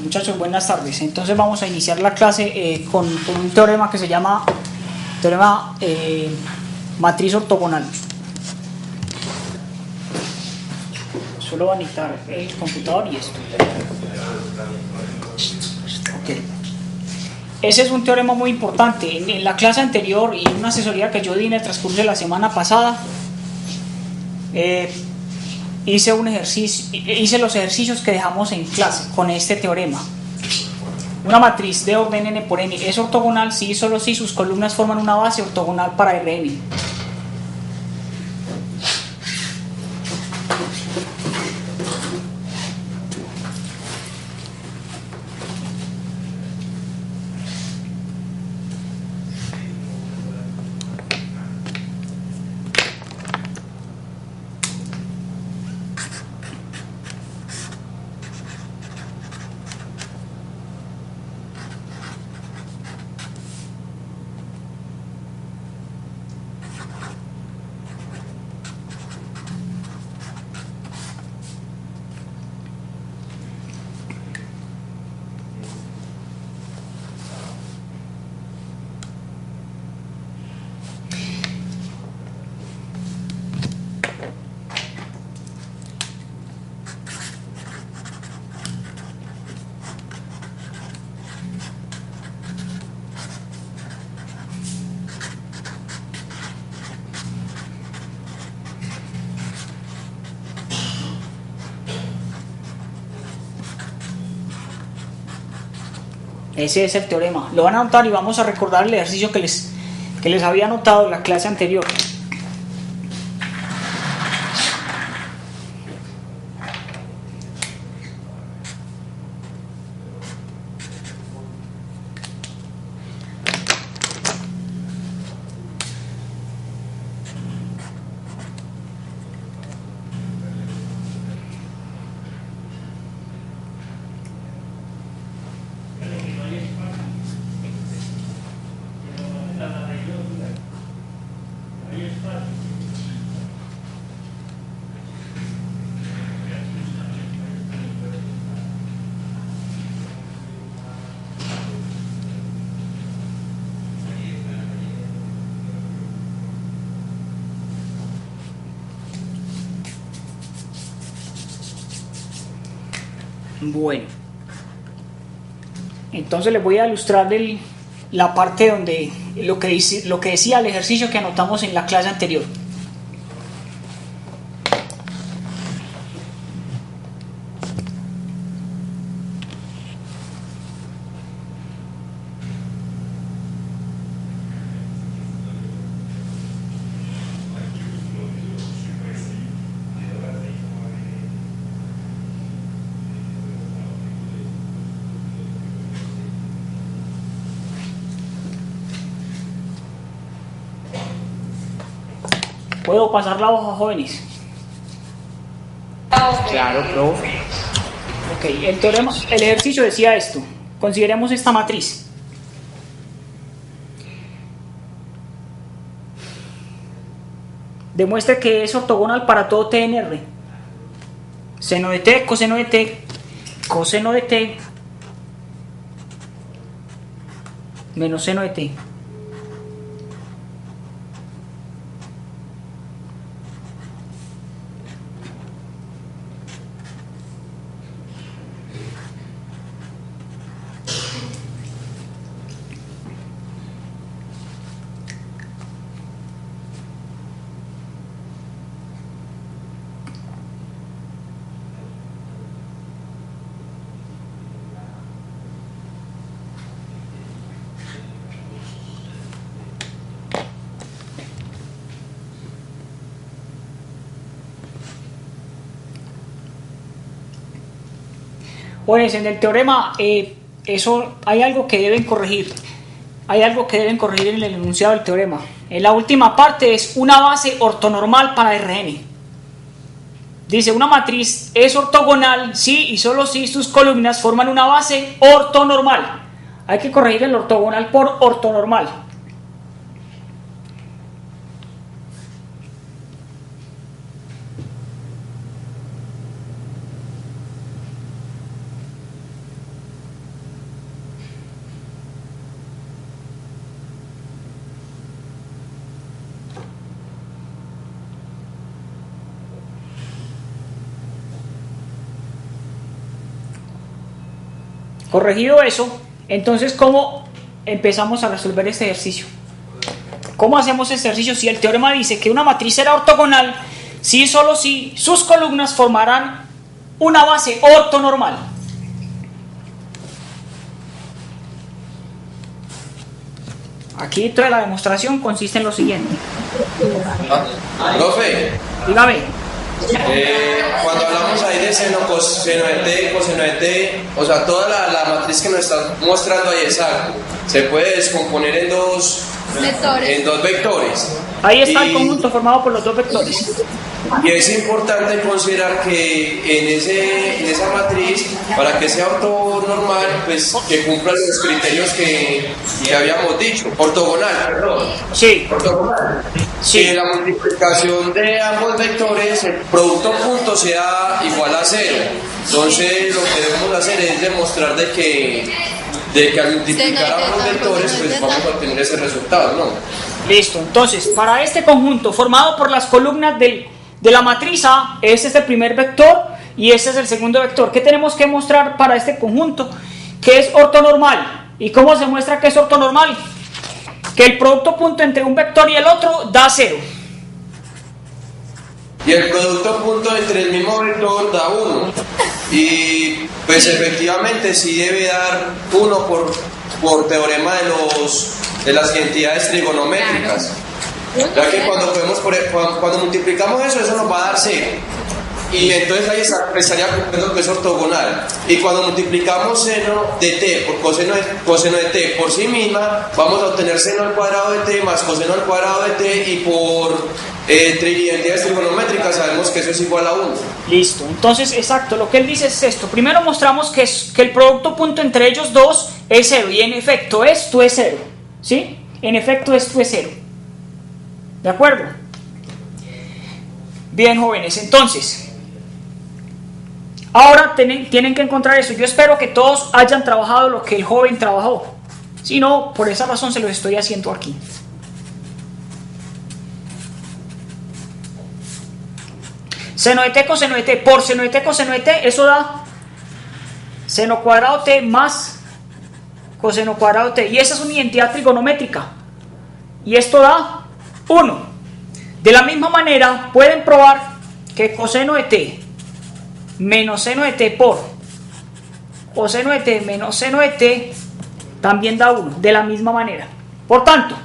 Muchachos, buenas tardes. Entonces vamos a iniciar la clase con un teorema que se llama teorema matriz ortogonal. Solo va a necesitar el computador y esto. Okay. Ese es un teorema muy importante. En la clase anterior y en una asesoría que yo di en el transcurso de la semana pasada, hice los ejercicios que dejamos en clase con este teorema. Una matriz de orden n por n es ortogonal si y solo si sus columnas forman una base ortogonal para Rn. Ese es el teorema. Lo van a anotar y vamos a recordar el ejercicio que les había anotado en la clase anterior. Bueno, entonces les voy a ilustrar la parte donde lo que decía el ejercicio que anotamos en la clase anterior. ¿Puedo pasar la hoja, jóvenes? Claro, profe. Ok, el ejercicio decía esto. Consideremos esta matriz. Demuestre que es ortogonal para todo t en R. Seno de t, coseno de t, coseno de t, menos seno de t. Pues en el teorema eso hay algo que deben corregir. Hay algo que deben corregir en el enunciado del teorema. En la última parte es una base ortonormal para Rn. Dice, una matriz es ortogonal si y solo si sus columnas forman una base ortonormal. Hay que corregir el ortogonal por ortonormal. Corregido eso, entonces ¿cómo empezamos a resolver este ejercicio? ¿Cómo hacemos este ejercicio si el teorema dice que una matriz será ortogonal si y solo si sus columnas formarán una base ortonormal? Aquí dentro de la demostración consiste en lo siguiente. Profe, Dígame. Cuando hablamos ahí de seno, coseno de t, coseno de t, o sea, toda la matriz que nos está mostrando ahí exacto, se puede descomponer en dos vectores. Ahí está el conjunto formado por los dos vectores. Y es importante considerar que en esa matriz, para que sea ortonormal, pues que cumpla los criterios que habíamos dicho. Ortogonal, perdón. Sí. Ortogonal. Sí. Que la multiplicación de ambos vectores, el producto punto sea igual a 0. Entonces lo que debemos hacer es demostrar de que al multiplicar ambos vectores, pues vamos a obtener ese resultado, ¿no? Listo. Entonces, para este conjunto formado por las columnas de la matriz A, este es el primer vector y este es el segundo vector. ¿Qué tenemos que mostrar para este conjunto? Que es ortonormal. ¿Y cómo se muestra que es ortonormal? Que el producto punto entre un vector y el otro da 0. Y el producto punto entre el mismo vector da 1. Y pues efectivamente sí debe dar 1 por teorema de las identidades trigonométricas. Ya que cuando multiplicamos eso nos va a dar 0. Y entonces ahí estaría cumpliendo que es ortogonal. Y cuando multiplicamos seno de t por coseno de t por sí misma, vamos a obtener seno al cuadrado de t más coseno al cuadrado de t, y por identidades trigonométricas sabemos que eso es igual a 1. Listo. Entonces, exacto, lo que él dice es esto. Primero mostramos que el producto punto entre ellos dos es 0. Y en efecto esto es 0. ¿Sí? En efecto esto es 0. ¿De acuerdo? Bien, jóvenes, entonces ahora tienen que encontrar eso. Yo espero que todos hayan trabajado lo que el joven trabajó. Si no, por esa razón se los estoy haciendo aquí. Seno de t, coseno de t por seno de t, coseno de t, eso da seno cuadrado t más coseno cuadrado t. Y esa es una identidad trigonométrica. Y esto da 1. De la misma manera, pueden probar que coseno de t menos seno de t por coseno de t menos seno de t también da 1. De la misma manera. Por tanto,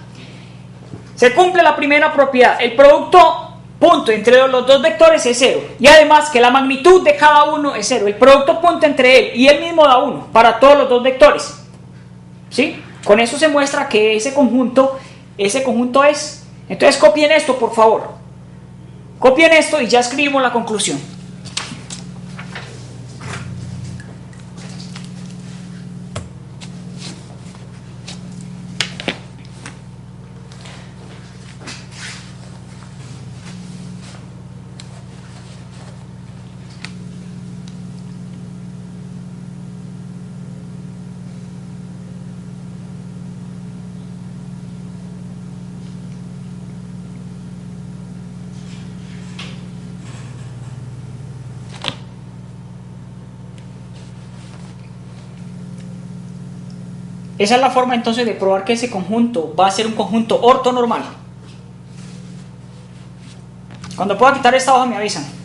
se cumple la primera propiedad. El producto punto entre los dos vectores es 0. Y además que la magnitud de cada uno es 0. El producto punto entre él y él mismo da 1 para todos los dos vectores. ¿Sí? Con eso se muestra que ese conjunto es. Entonces copien esto, por favor. Copien esto y ya escribimos la conclusión. Esa es la forma entonces de probar que ese conjunto va a ser un conjunto ortonormal. Cuando pueda quitar esta hoja me avisan.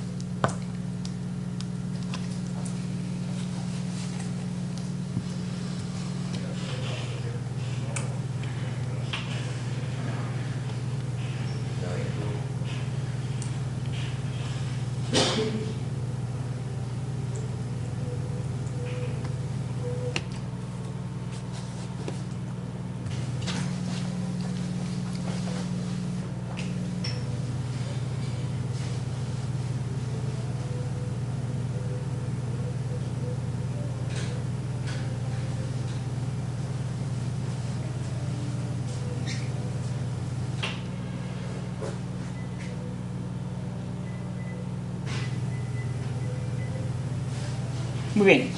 Muy bien.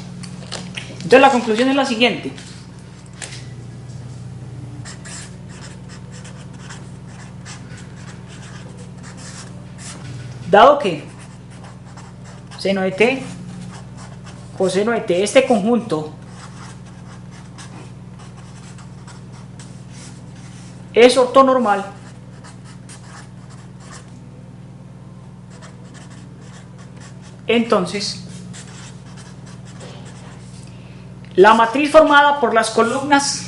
Entonces la conclusión es la siguiente. Dado que seno de t, coseno de t, este conjunto es ortonormal entonces la matriz formada por las columnas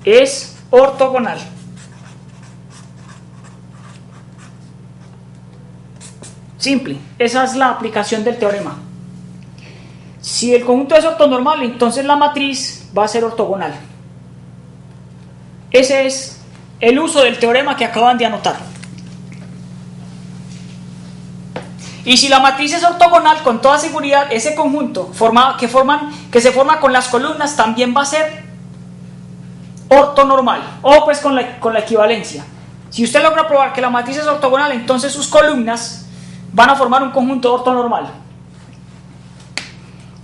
es ortogonal. Simple, esa es la aplicación del teorema. Si el conjunto es ortonormal, entonces la matriz va a ser ortogonal. Ese es el uso del teorema que acaban de anotar. Y si la matriz es ortogonal, con toda seguridad, ese conjunto que se forma con las columnas también va a ser ortonormal, o pues con la equivalencia. Si usted logra probar que la matriz es ortogonal, entonces sus columnas van a formar un conjunto ortonormal.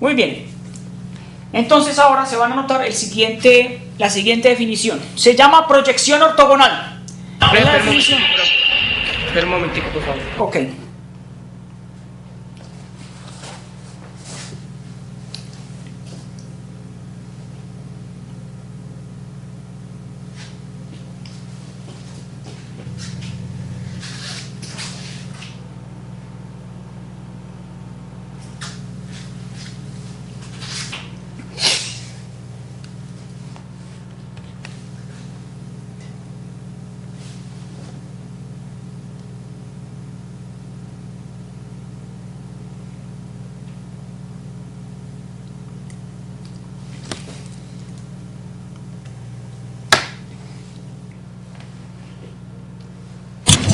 Muy bien. Entonces ahora se van a anotar la siguiente definición. Se llama proyección ortogonal. Espera un momentico, por favor. Ok.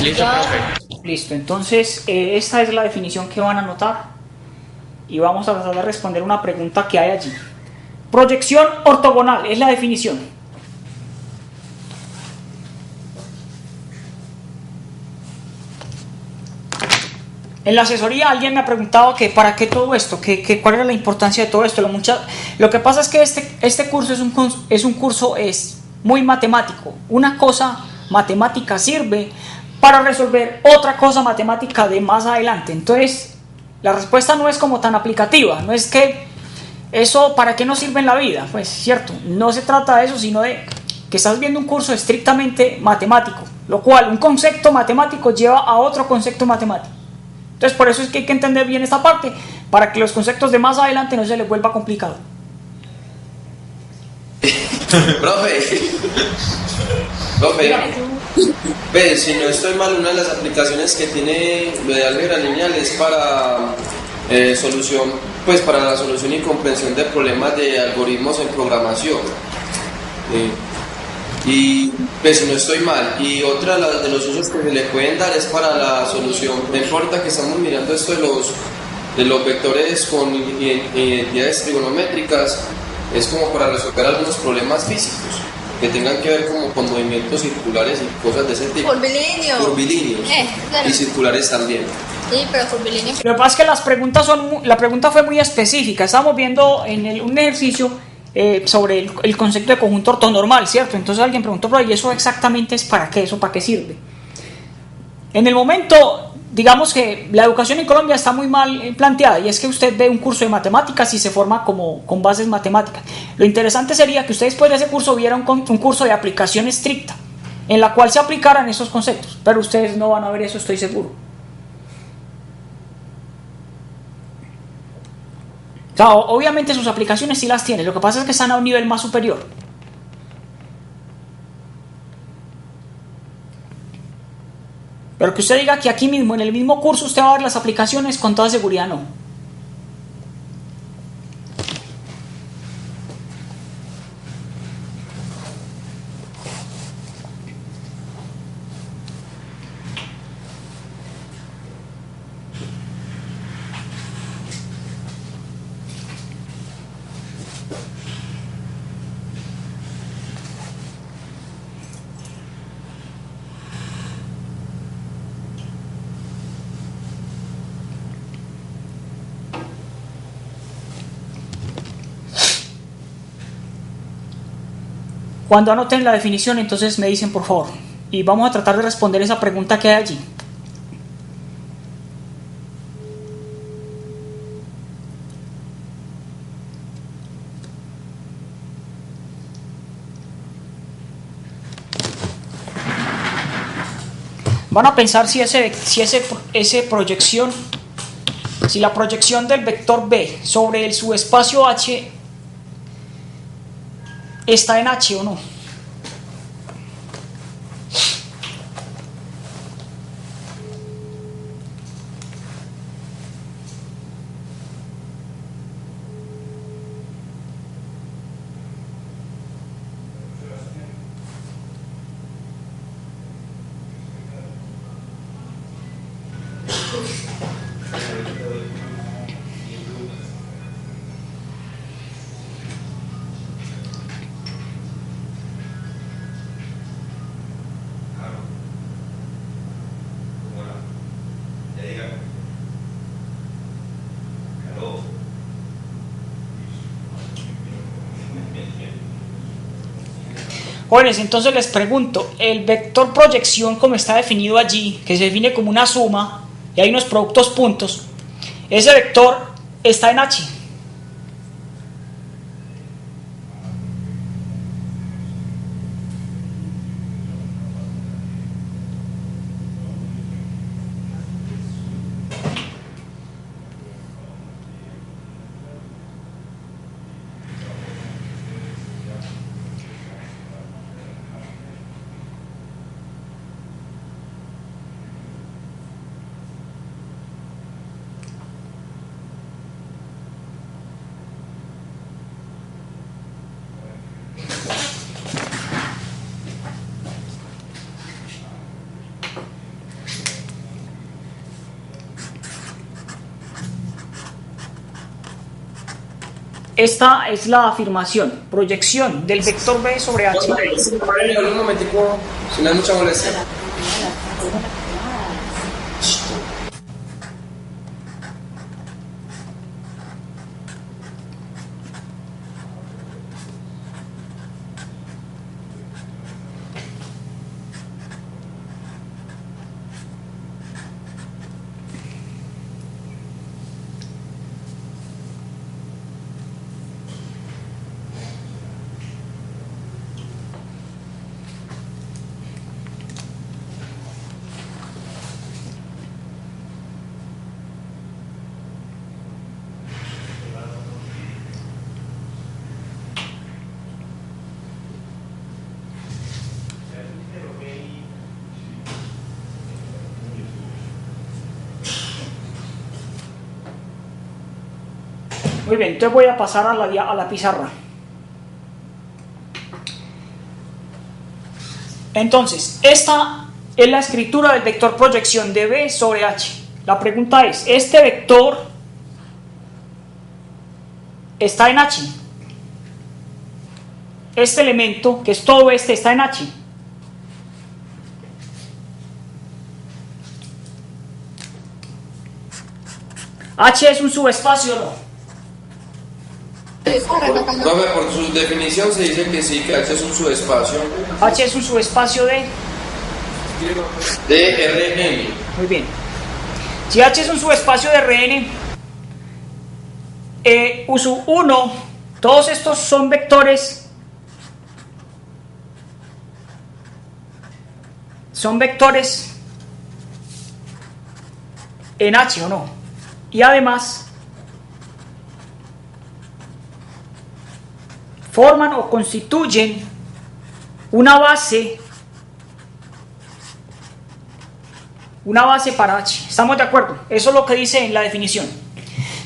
Listo, profe. Listo, entonces esta es la definición que van a anotar y vamos a tratar de responder una pregunta que hay allí. Proyección ortogonal es la definición. En la asesoría alguien me ha preguntado que para qué todo esto, que cuál era la importancia de todo esto. Lo que pasa es que este curso es un curso muy matemático. Una cosa matemática sirve para resolver otra cosa matemática de más adelante. Entonces, la respuesta no es como tan aplicativa, no es que eso para qué nos sirve en la vida, pues cierto, no se trata de eso, sino de que estás viendo un curso estrictamente matemático, lo cual un concepto matemático lleva a otro concepto matemático. Entonces, por eso es que hay que entender bien esta parte, para que los conceptos de más adelante no se les vuelva complicado. Profe, ve, si no estoy mal, una de las aplicaciones que tiene lo de álgebra lineal es para para la solución y comprensión de problemas de algoritmos en programación. Y pues si no estoy mal, y otra de los usos que se le pueden dar es para la solución. No importa que estamos mirando esto de los vectores con identidades trigonométricas, es como para resolver algunos problemas físicos que tengan que ver como con movimientos circulares y cosas de ese tipo. Curvilíneos. Claro. Y circulares también. Sí, pero curvilíneo. Lo que pasa es que la pregunta fue muy específica. Estábamos viendo un ejercicio sobre el concepto de conjunto ortonormal, ¿cierto? Entonces alguien preguntó, pero ¿y eso exactamente es para qué? ¿Eso para qué sirve? En el momento, digamos que la educación en Colombia está muy mal planteada, y es que usted ve un curso de matemáticas y se forma con bases matemáticas. Lo interesante sería que usted después de ese curso viera un curso de aplicación estricta, en la cual se aplicaran esos conceptos, pero ustedes no van a ver eso, estoy seguro. O sea, obviamente sus aplicaciones sí las tienen, lo que pasa es que están a un nivel más superior. Pero que usted diga que aquí mismo, en el mismo curso, usted va a ver las aplicaciones, con toda seguridad no. Cuando anoten la definición, entonces me dicen por favor. Y vamos a tratar de responder esa pregunta que hay allí. Van a pensar si la proyección del vector B sobre el subespacio H está en H o no. Jóvenes, entonces les pregunto, el vector proyección como está definido allí, que se define como una suma y hay unos productos puntos, ese vector está en H. Esta es la afirmación, proyección del vector B sobre H. Un momentico, si no hay mucha molestia. Muy bien, entonces voy a pasar a la pizarra. Entonces, esta es la escritura del vector proyección de B sobre H. La pregunta es, ¿este vector está en H? Este elemento, que es todo este, está en H. H es un subespacio, ¿no? Por su definición se dice que sí, que H es un subespacio H es un subespacio de Rn. Muy bien. Si H es un subespacio de Rn, U1, todos estos son vectores. Son vectores en H o no. Y además forman o constituyen una base para H. ¿Estamos de acuerdo? Eso es lo que dice en la definición.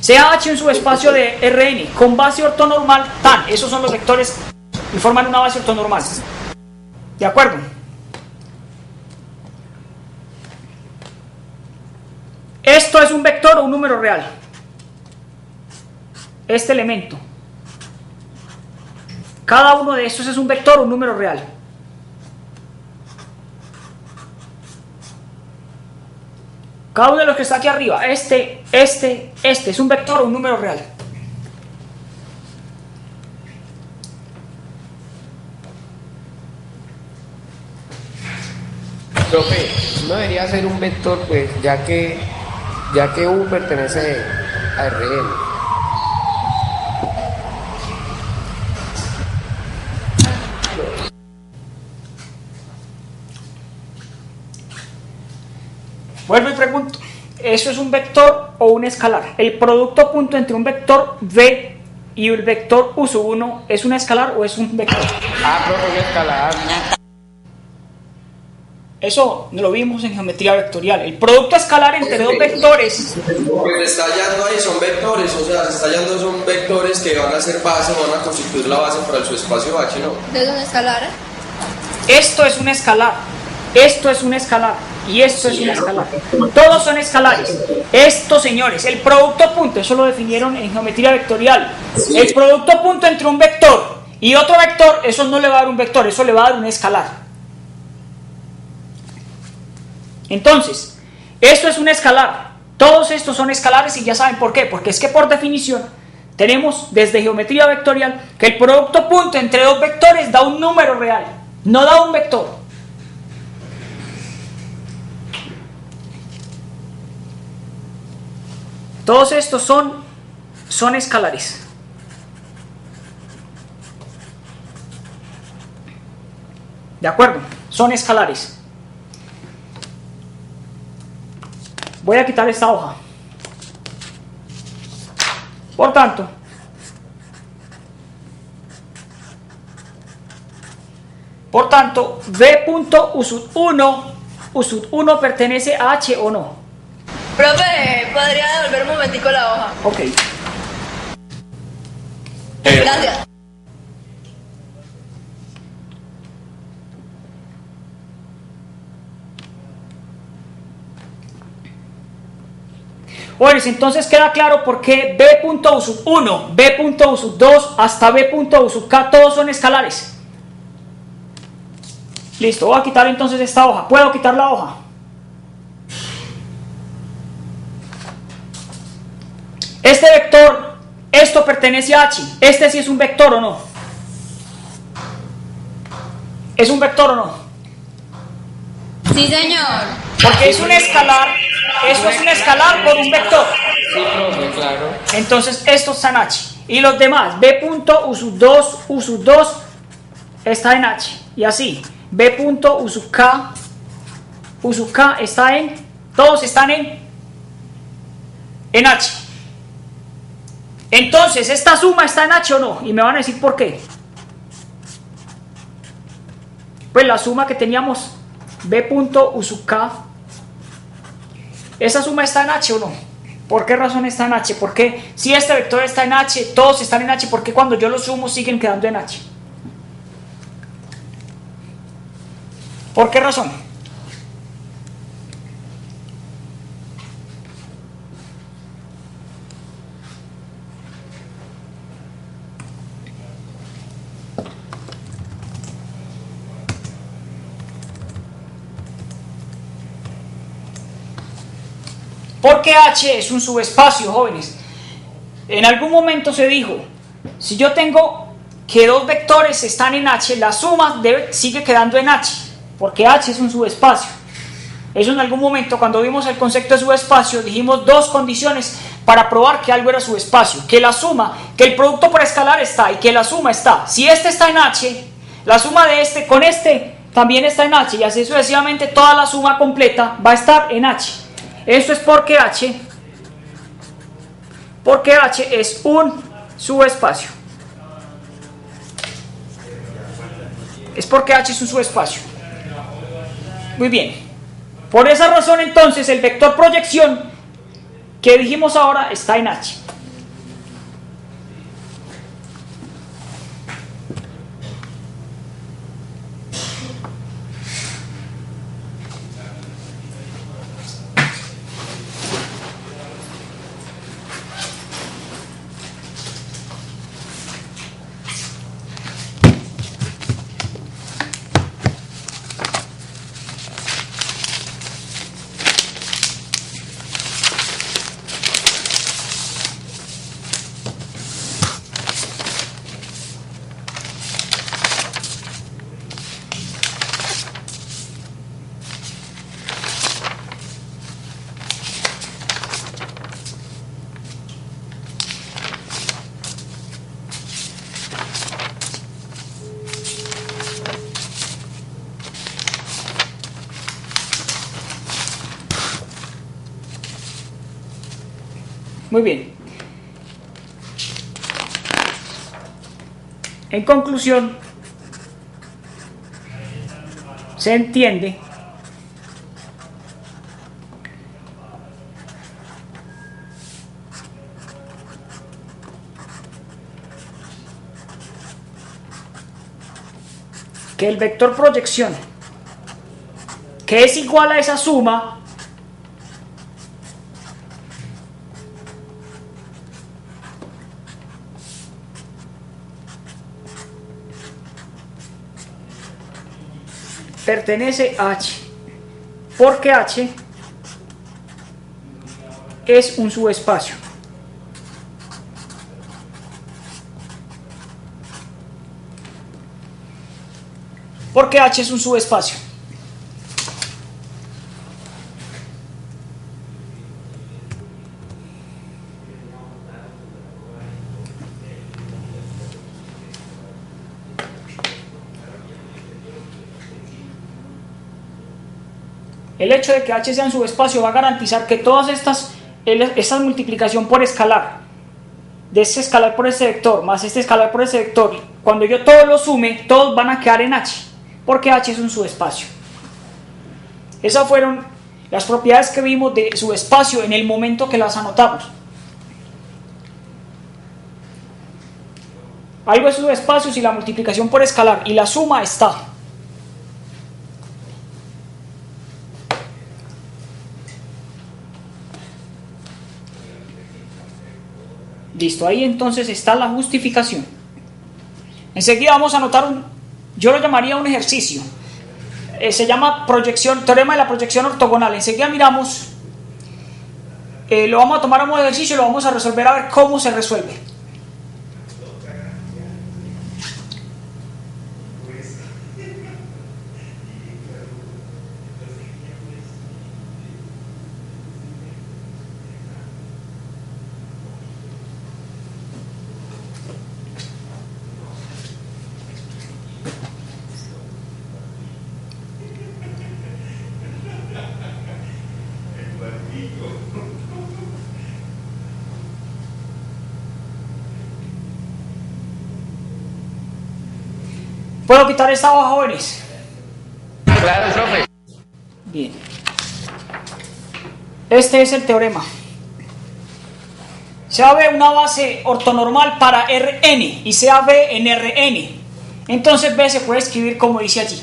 Sea H un subespacio de Rn con base ortonormal tan, esos son los vectores y forman una base ortonormal. ¿De acuerdo? Esto es un vector o un número real. Este elemento. Cada uno de estos es un vector o un número real. Cada uno de los que está aquí arriba, este es un vector o un número real. Profe, no debería ser un vector, pues, ya que U pertenece a Rn. Vuelvo y pregunto, ¿eso es un vector o un escalar? El producto punto entre un vector v y el vector u sub 1, ¿es un escalar o es un vector? Profe, un escalar. Eso lo vimos en geometría vectorial. El producto escalar entre dos vectores. Lo que se está hallando ahí son vectores, o sea, se está hallando son vectores que van a ser base, van a constituir la base para el subespacio H, ¿no? ¿De un escalar? Esto es un escalar, esto es un escalar y esto es un escalar. Todos son escalares. Esto, señores, el producto punto, eso lo definieron en geometría vectorial. El producto punto entre un vector y otro vector, eso no le va a dar un vector, eso le va a dar un escalar. Entonces, esto es un escalar. Todos estos son escalares y ya saben por qué. Porque es que por definición tenemos desde geometría vectorial que el producto punto entre dos vectores da un número real, no da un vector. Todos estos son escalares. ¿De acuerdo? Son escalares. Voy a quitar esta hoja. Por tanto, V punto U sub 1 pertenece a H o no. Profe, ¿podría devolver un momentico la hoja? Ok. Gracias. Bueno, entonces queda claro por qué B punto U sub 1, B punto U sub 2 hasta B punto U sub K todos son escalares. Listo, voy a quitar entonces esta hoja. ¿Puedo quitar la hoja? Este vector, esto pertenece a H. ¿Este sí es un vector o no? ¿Es un vector o no? Sí, señor. Porque es un escalar, eso es un escalar por un vector. Sí, profe, claro. Entonces esto está en H. Y los demás, B punto U sub 2 está en H. Y así, B punto U sub K está en, todos están en H. Entonces, ¿esta suma está en H o no? Y me van a decir por qué. Pues la suma que teníamos, B punto U sub K, ¿esa suma está en H o no? ¿Por qué razón está en H? Porque si este vector está en H, todos están en H, ¿por qué cuando yo los sumo siguen quedando en H? ¿Por qué razón? Porque H es un subespacio, jóvenes. En algún momento se dijo, si yo tengo que dos vectores están en H, la suma sigue quedando en H, porque H es un subespacio. Eso en algún momento, cuando vimos el concepto de subespacio, dijimos dos condiciones para probar que algo era subespacio. Que la suma, que el producto por escalar está y que la suma está. Si este está en H, la suma de este con este también está en H, y así sucesivamente toda la suma completa va a estar en H. Esto es porque H es un subespacio. Es porque H es un subespacio. Muy bien. Por esa razón entonces el vector proyección que dijimos ahora está en H. Muy bien. En conclusión, se entiende que el vector proyección, que es igual a esa suma, pertenece a H, porque H es un subespacio. Porque H es un subespacio. El hecho de que H sea un subespacio va a garantizar que todas estas multiplicación por escalar, de ese escalar por ese vector más este escalar por ese vector, cuando yo todos los sume, todos van a quedar en H, porque H es un subespacio. Esas fueron las propiedades que vimos de subespacio en el momento que las anotamos. Algo es subespacio si la multiplicación por escalar y la suma está. Listo, ahí entonces está la justificación. Enseguida vamos a anotar yo lo llamaría un ejercicio. Se llama teorema de la proyección ortogonal. Enseguida miramos, lo vamos a tomar como ejercicio y lo vamos a resolver a ver cómo se resuelve. ¿Puedo quitar esta hoja, jóvenes? Claro, profe. Bien. Este es el teorema. Sea B una base ortonormal para Rn y sea B en Rn. Entonces B se puede escribir como dice allí.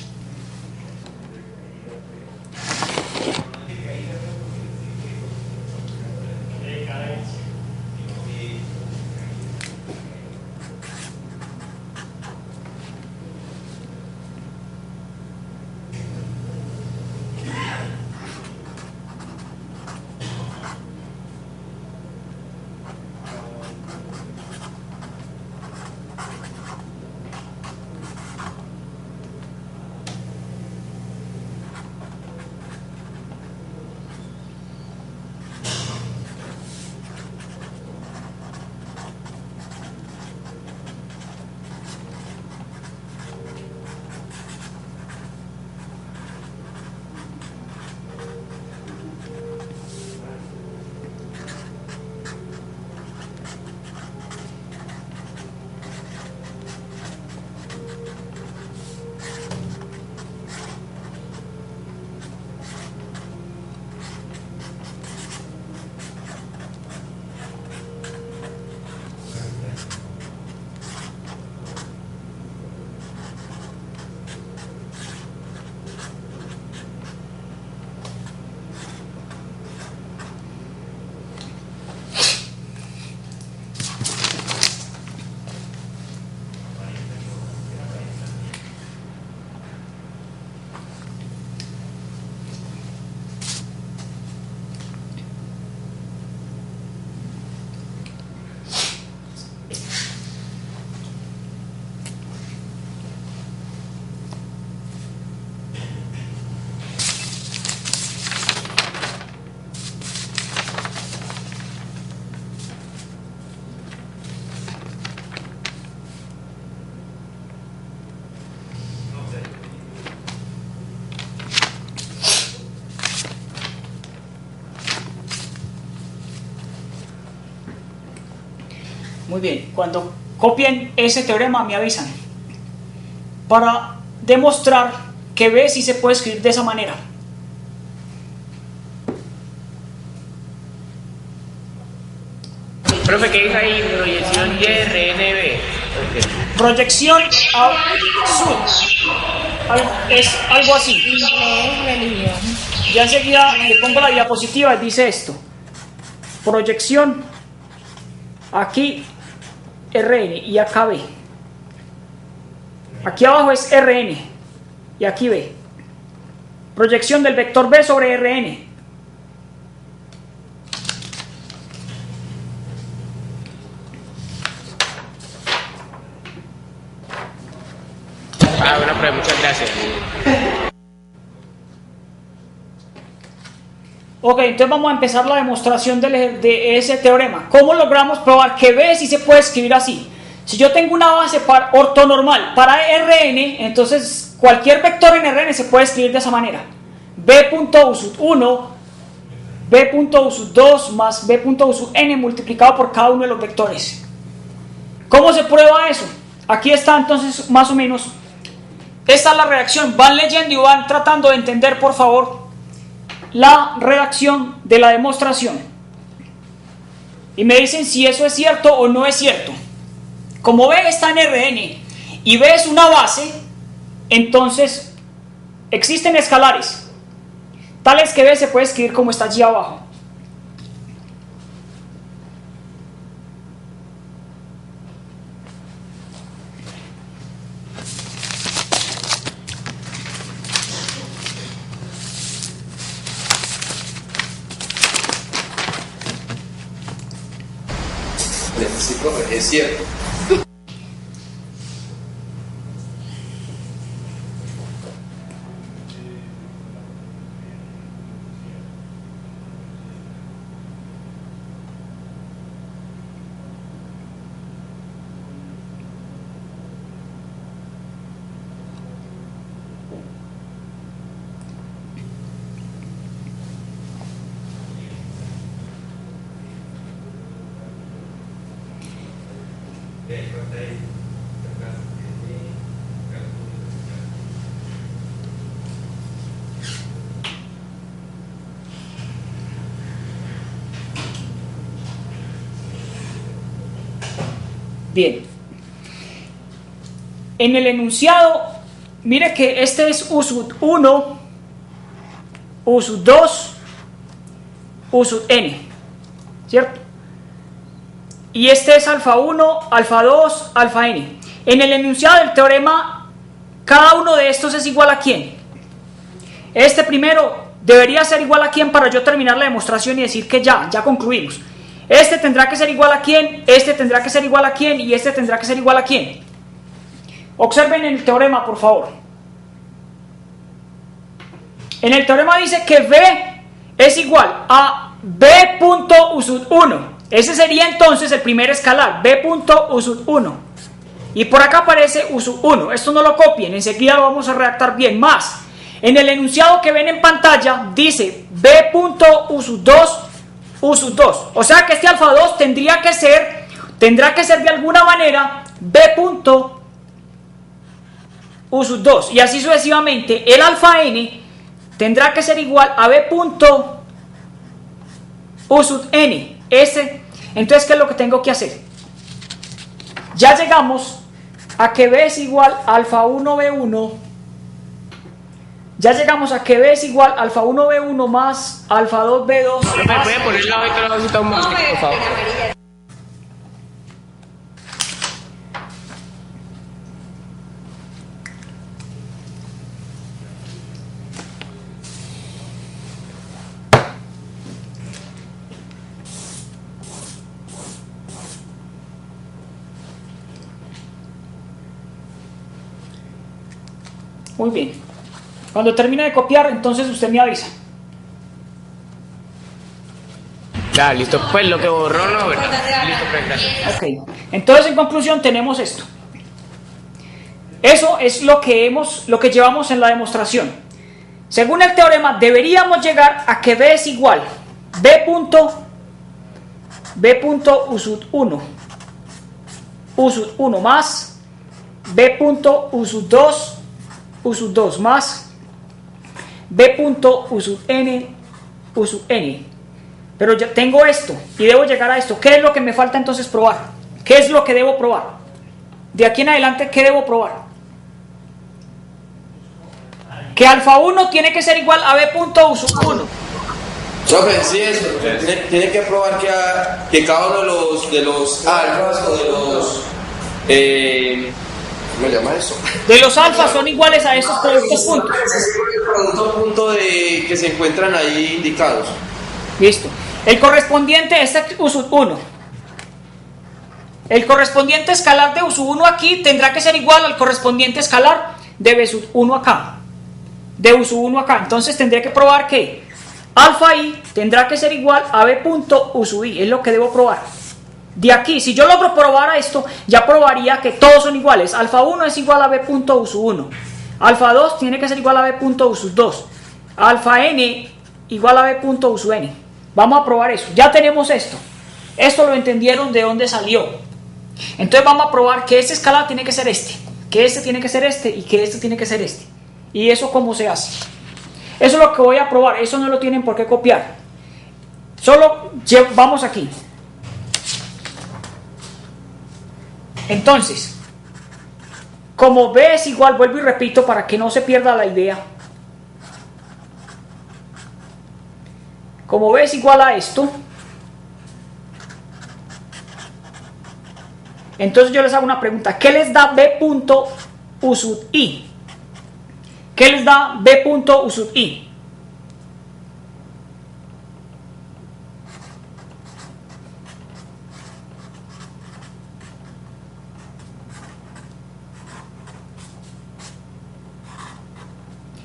Muy bien, cuando copien ese teorema me avisan para demostrar que B sí se puede escribir de esa manera. Profe, ¿qué dice ahí? Proyección de RNB. Okay. Proyección a sud. Es algo así. Ya enseguida le pongo la diapositiva y dice esto. Proyección aquí Rn y acá B. Aquí abajo es Rn y aquí B. Proyección del vector B sobre Rn. Bueno, profe, muchas gracias. Ok, entonces vamos a empezar la demostración de ese teorema. ¿Cómo logramos probar que B sí se puede escribir así? Si yo tengo una base ortonormal para Rn, entonces cualquier vector en Rn se puede escribir de esa manera. B.U1, B.U2 más B.UN multiplicado por cada uno de los vectores. ¿Cómo se prueba eso? Aquí está entonces más o menos. Esta es la redacción. Van leyendo y van tratando de entender, por favor, la redacción de la demostración. Y me dicen si eso es cierto o no es cierto. Como B está en Rn y B es una base, entonces existen escalares tales que B se puede escribir como está allí abajo. Sí, profe, es cierto. Bien. En el enunciado, mire que este es U sub 1, U sub 2, U sub n, ¿cierto? Y este es alfa 1, alfa 2, alfa n. En el enunciado del teorema, cada uno de estos es igual a quién. Este primero debería ser igual a quién para yo terminar la demostración y decir que ya concluimos. Este tendrá que ser igual a quién, este tendrá que ser igual a quién y este tendrá que ser igual a quién. Observen el teorema, por favor. En el teorema dice que B es igual a B punto U sub 1. Ese sería entonces el primer escalar, B punto U sub 1. Y por acá aparece U sub 1. Esto no lo copien, enseguida lo vamos a redactar bien. Más, en el enunciado que ven en pantalla dice B punto U sub 2, U sub 2. O sea que este alfa 2 tendrá que ser de alguna manera B punto U sub 2. Y así sucesivamente. El alfa n tendrá que ser igual a B punto U sub n. Entonces, ¿qué es lo que tengo que hacer? Ya llegamos a que B es igual a alfa 1 B1. Ya llegamos a que B es igual a alfa 1 B1 más alfa 2 B2. ¿Me puede poner la otra un momento, por favor? Muy bien. Cuando termine de copiar, entonces usted me avisa. Ya, listo. Pues lo que borró, no, ¿verdad? Listo, pues, gracias. Ok. Entonces, en conclusión, tenemos esto. Eso es lo que llevamos en la demostración. Según el teorema, deberíamos llegar a que B es igual B punto U sub 1 U sub 1 más B punto U sub 2 más B punto U sub n U sub n. Pero ya tengo esto y debo llegar a esto. ¿Qué es lo que me falta entonces probar? ¿Qué es lo que debo probar? De aquí en adelante, ¿qué debo probar? Que alfa 1 tiene que ser igual a B punto U sub 1. Profe, sí, eso. Tiene que probar que cada uno de los alfas o de los... ¿cómo se llama eso? De los alfas son iguales a esos productos puntos. Producto punto que se encuentran ahí indicados. Listo. El correspondiente es U sub 1. El correspondiente escalar de U sub 1 aquí tendrá que ser igual al correspondiente escalar de B sub 1 acá. De U sub 1 acá. Entonces tendré que probar que alfa i tendrá que ser igual a B punto U sub i. Es lo que debo probar. De aquí, si yo logro probar esto, ya probaría que todos son iguales. Alfa 1 es igual a B punto U sub 1. Alfa 2 tiene que ser igual a B punto U sub 2. Alfa n igual a B punto U sub n. Vamos a probar eso. Ya tenemos esto. Esto lo entendieron de dónde salió. Entonces vamos a probar que este escalar tiene que ser este, que este tiene que ser este y que este tiene que ser este. ¿Y eso cómo se hace? Eso es lo que voy a probar. Eso no lo tienen por qué copiar. Solo vamos aquí. Entonces, como B es igual, vuelvo y repito para que no se pierda la idea. Como B es igual a esto, entonces yo les hago una pregunta. ¿Qué les da B punto U sub i? ¿Qué les da B punto U sub i?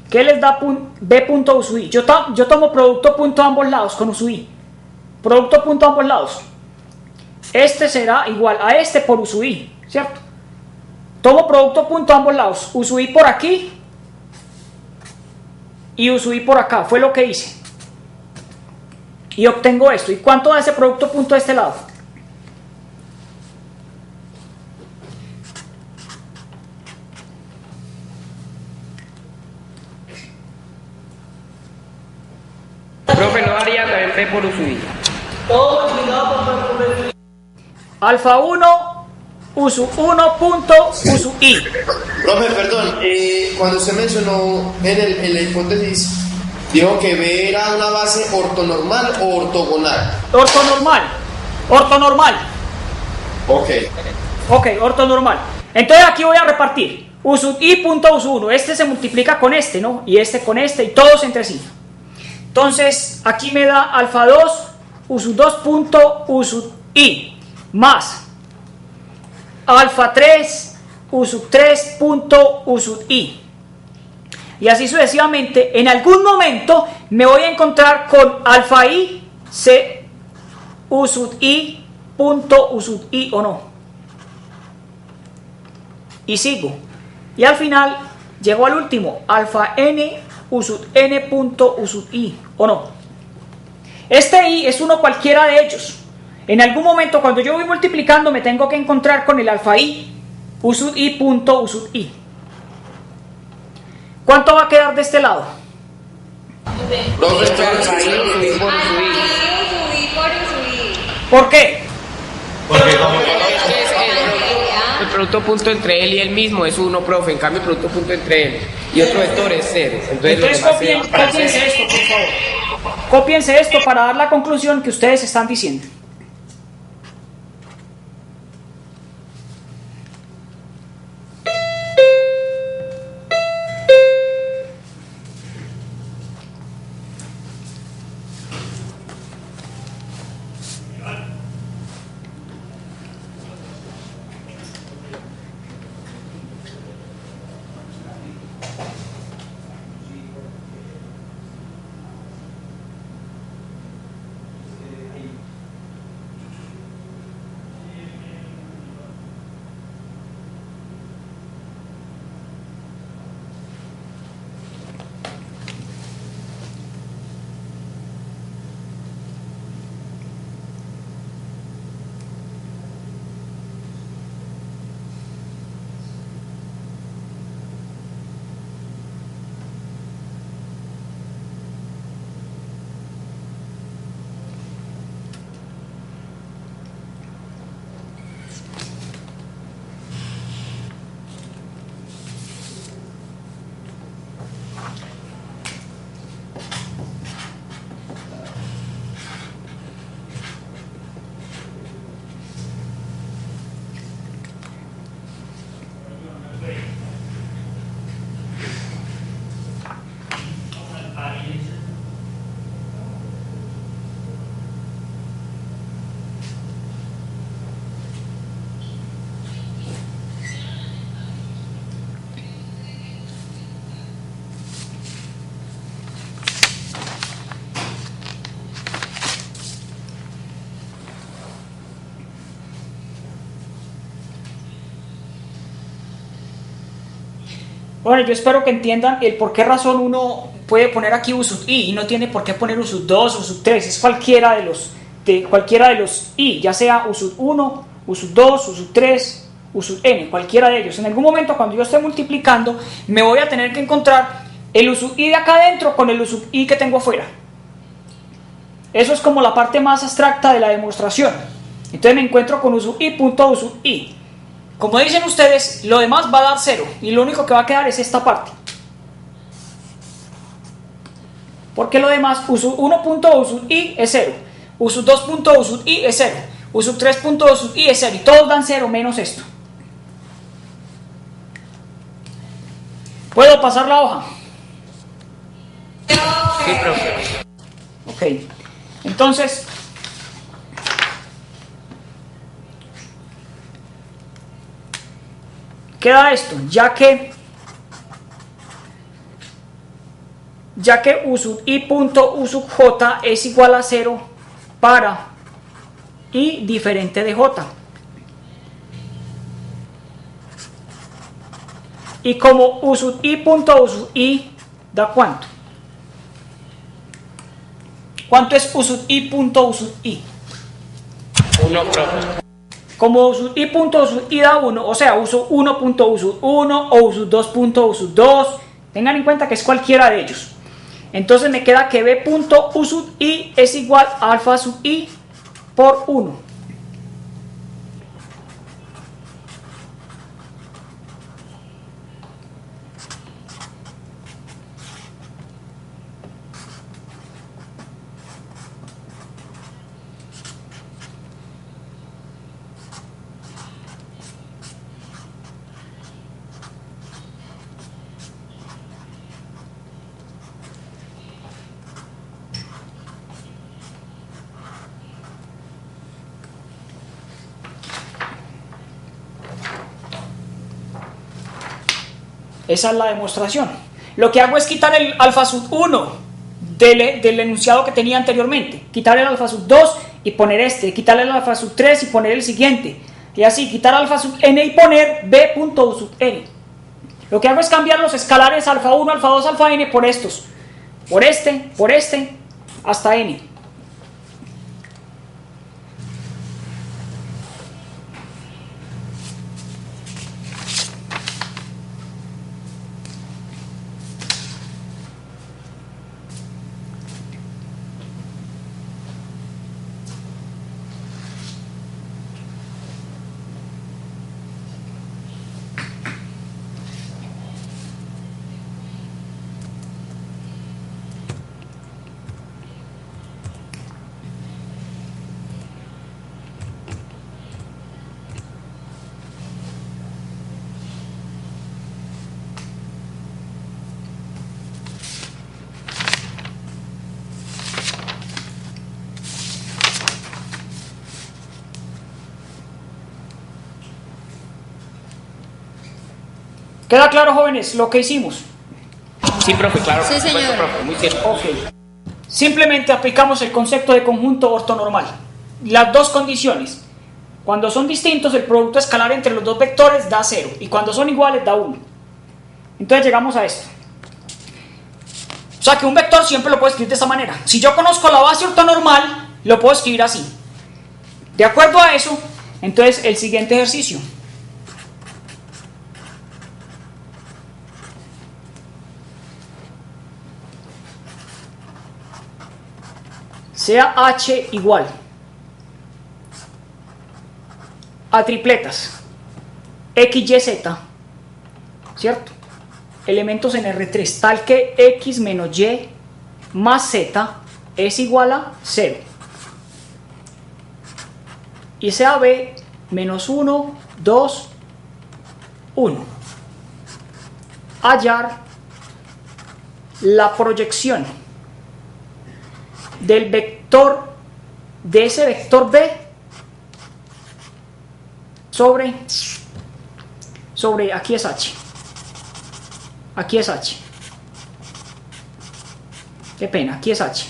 ¿Qué les da B punto U sub i? Yo tomo producto punto a ambos lados con U sub i. Producto punto a ambos lados. Este será igual a este por U sub i, ¿cierto? Tomo producto punto a ambos lados. U sub i por aquí y U sub i por acá. Fue lo que hice. Y obtengo esto. ¿Y cuánto da ese producto punto a este lado? Profe, no haría también P por U sub i. Alfa 1, U sub 1 punto U sub i. Profe, perdón, cuando usted mencionó en la hipótesis, dijo que B era una base ortonormal o ortogonal. Ortonormal. Ortonormal. Ok. Ok, ortonormal. Entonces aquí voy a repartir. U sub i punto U sub 1. Este se multiplica con este, ¿no? Y este con este y todos entre sí. Entonces aquí me da alfa 2 U sub 2 punto U sub i más alfa 3 U sub 3 punto U sub i. Y así sucesivamente. En algún momento me voy a encontrar con alfa i c U sub i punto U sub i o no. Y sigo. Y al final llego al último, alfa n U sub n punto U sub i o no. Este i es uno cualquiera de ellos. En algún momento cuando yo voy multiplicando me tengo que encontrar con el alfa i U sub i punto U sub i. ¿Cuánto va a quedar de este lado? ¿Por qué? Porque como El producto punto entre él y él mismo es 1, profe. En cambio, el producto punto entre él y otro vector es 0. Entonces cópiense esto, por favor. Cópiense esto para dar la conclusión que ustedes están diciendo. Bueno, yo espero que entiendan el por qué razón uno puede poner aquí U sub I y no tiene por qué poner U sub 2 o U sub 3. Es cualquiera de los I, ya sea U sub 1, U sub 2, U sub 3, U sub n, cualquiera de ellos. En algún momento cuando yo esté multiplicando me voy a tener que encontrar el U sub I de acá adentro con el U sub I que tengo afuera. Eso es como la parte más abstracta de la demostración. Entonces me encuentro con U sub I punto U sub I. Como dicen ustedes, lo demás va a dar 0 y lo único que va a quedar es esta parte. Porque lo demás, U sub 1 punto U sub I es 0, U sub 2 punto U sub I es 0, U sub 3 punto U sub I es 0 y todos dan 0 menos esto. ¿Puedo pasar la hoja? Sí, profe. Ok, entonces queda esto, ya que U sub I punto U sub J es igual a 0 para I diferente de J. Y como U sub I punto U sub I da ¿cuánto? ¿Cuánto es U sub I punto U sub I? 1, profe. Como U sub I punto U sub I da 1, o sea, U sub 1 punto U sub 1 o U sub 2 punto U sub 2, tengan en cuenta que es cualquiera de ellos. Entonces me queda que B punto U sub I es igual a alfa sub I por 1. Esa es la demostración. Lo que hago es quitar el alfa sub 1 del enunciado que tenía anteriormente, quitar el alfa sub 2 y poner este, quitar el alfa sub 3 y poner el siguiente, y así quitar alfa sub n y poner b punto u sub n. Lo que hago es cambiar los escalares alfa 1, alfa 2, alfa n por estos, por este, hasta n. ¿Queda claro, jóvenes, lo que hicimos? Sí, profe, claro. Sí, por supuesto, señor. profe, muy cierto. Ok. Simplemente aplicamos el concepto de conjunto ortonormal. Las dos condiciones. Cuando son distintos, el producto escalar entre los dos vectores da 0. Y cuando son iguales, da 1. Entonces llegamos a esto. O sea que un vector siempre lo puedo escribir de esta manera. Si yo conozco la base ortonormal, lo puedo escribir así. De acuerdo a eso, entonces el siguiente ejercicio. Sea H igual a tripletas X, Y, Z, ¿cierto? Elementos en R3, tal que X menos Y más Z es igual a 0. Y sea B menos 1, 2, 1. Hallar la proyección del vector, de ese vector B sobre aquí es H, aquí es H, qué pena, aquí es H,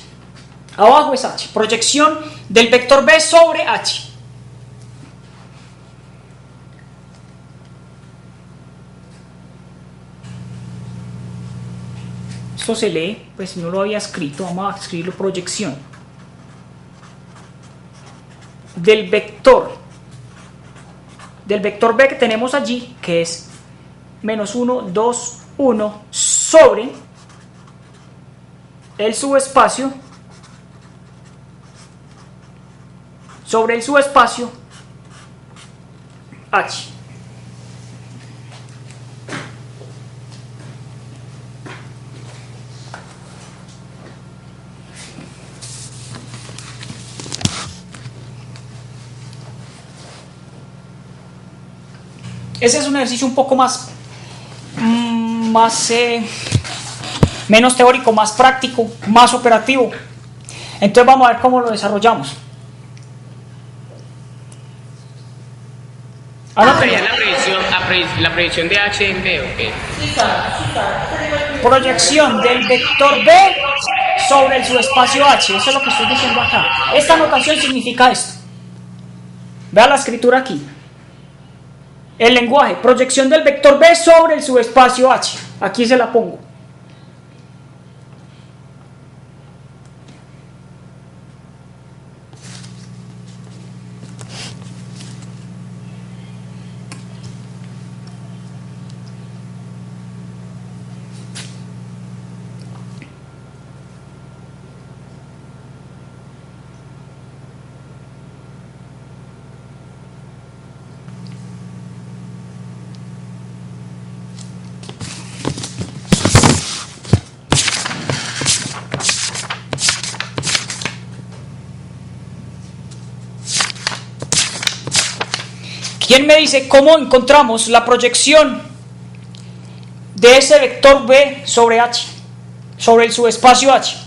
abajo es H, proyección del vector B sobre H. esto se lee, pues si no lo había escrito, vamos a escribirlo: proyección del vector B que tenemos allí, que es menos 1, 2, 1, sobre el subespacio, H. Ese es un ejercicio un poco menos teórico, más práctico, más operativo. Entonces vamos a ver cómo lo desarrollamos. ¿Sería la predicción de H en B o qué? Proyección del vector B sobre el subespacio H. Eso es lo que estoy diciendo acá. Esta notación significa esto. Vea la escritura aquí. El lenguaje: proyección del vector B sobre el subespacio H. Aquí se la pongo. ¿Quién me dice cómo encontramos la proyección de ese vector B sobre H, sobre el subespacio H?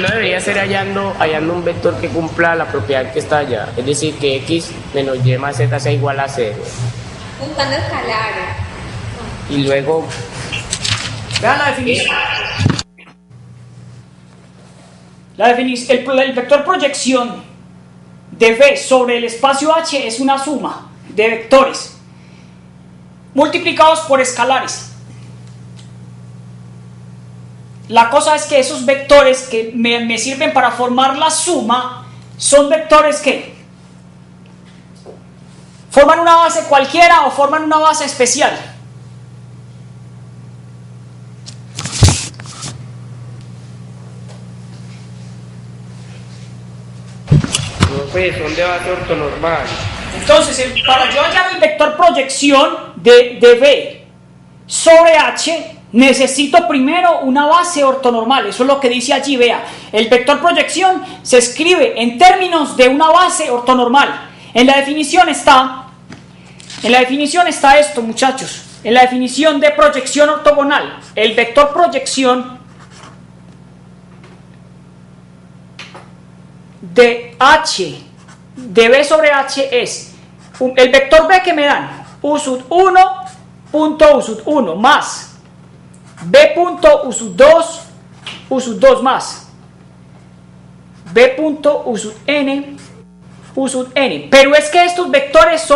No debería ser hallando un vector que cumpla la propiedad que está allá, es decir, que x menos y más z sea igual a 0. Buscando escalar. Y luego... Vean la definición. El vector proyección de B sobre el espacio H es una suma de vectores multiplicados por escalares. La cosa es que esos vectores que me sirven para formar la suma son vectores que forman una base cualquiera o forman una base especial. Pues son de base ortonormal. Entonces, para yo hallar el vector proyección de B sobre H, necesito primero una base ortonormal. Eso es lo que dice allí. Vea, el vector proyección se escribe en términos de una base ortonormal. En la definición está esto, muchachos. En la definición de proyección ortogonal, el vector proyección de H, de B sobre H, es el vector B que me dan, U sub 1 punto U sub 1 más B punto U sub 2 más B punto U sub n, pero es que estos vectores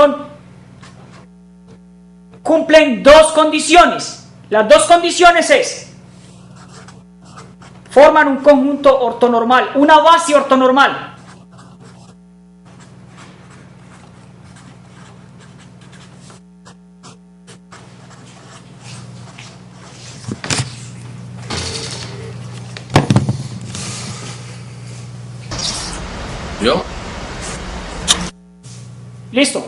cumplen dos condiciones. Las dos condiciones forman un conjunto ortonormal, una base ortonormal. ¿Yo? Listo.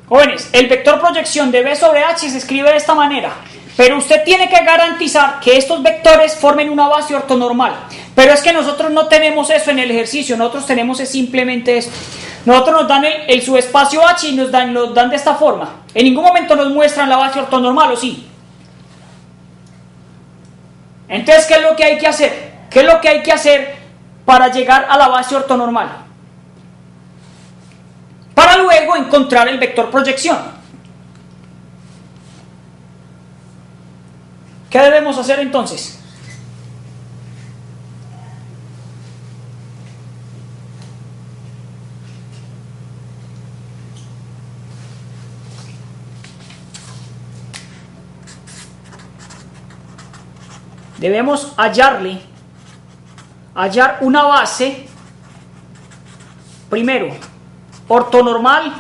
Jóvenes, el vector proyección de B sobre H se escribe de esta manera, pero usted tiene que garantizar que estos vectores formen una base ortonormal. Pero es que nosotros no tenemos eso en el ejercicio, nosotros tenemos simplemente esto. Nosotros nos dan el subespacio H y nos dan de esta forma. En ningún momento nos muestran la base ortonormal, ¿o sí? Entonces, ¿qué es lo que hay que hacer? ¿Qué es lo que hay que hacer para llegar a la base ortonormal? Para para luego encontrar el vector proyección. ¿Qué debemos hacer entonces? Debemos hallar una base, primero, ortonormal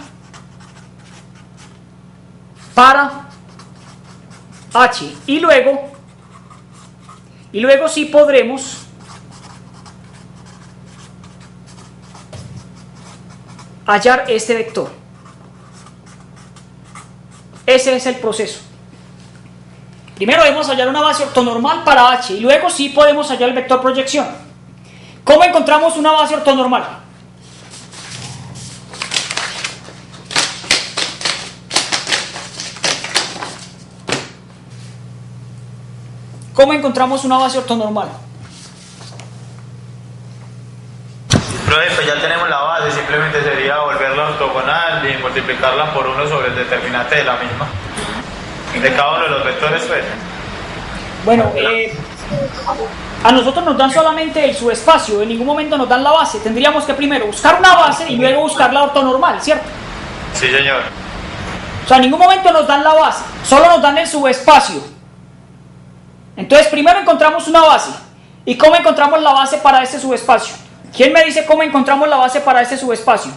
para H, y luego sí podremos hallar este vector. Ese es el proceso. Primero debemos hallar una base ortonormal para H y luego sí podemos hallar el vector proyección. ¿Cómo encontramos una base ortonormal? ¿Cómo encontramos una base ortonormal? Profe, pues ya tenemos la base, simplemente sería volverla ortogonal y multiplicarla por 1 sobre el determinante de la misma. De cada uno de los vectores, pues. Bueno, a nosotros nos dan solamente el subespacio, en ningún momento nos dan la base. Tendríamos que primero buscar una base y luego buscar la ortonormal, ¿cierto? Sí, señor. O sea, en ningún momento nos dan la base, solo nos dan el subespacio. Entonces, primero encontramos una base. ¿Y cómo encontramos la base para este subespacio? ¿Quién me dice cómo encontramos la base para este subespacio?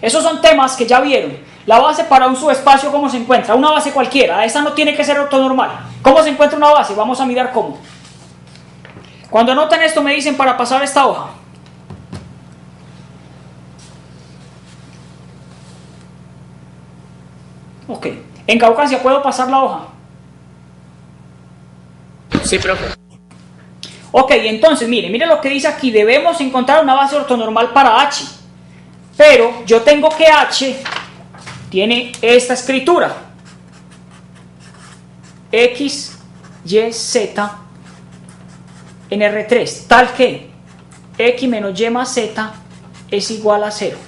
Esos son temas que ya vieron. La base para un subespacio, ¿cómo se encuentra? Una base cualquiera, esa no tiene que ser ortonormal. ¿Cómo se encuentra una base? Vamos a mirar cómo. Cuando anoten esto me dicen para pasar esta hoja. Ok. En Caucasia puedo pasar la hoja. Sí, profe. Ok, entonces mire lo que dice aquí. Debemos encontrar una base ortonormal para H. Pero yo tengo que H tiene esta escritura. X, Y, Z en R3. Tal que X menos Y más Z es igual a 0.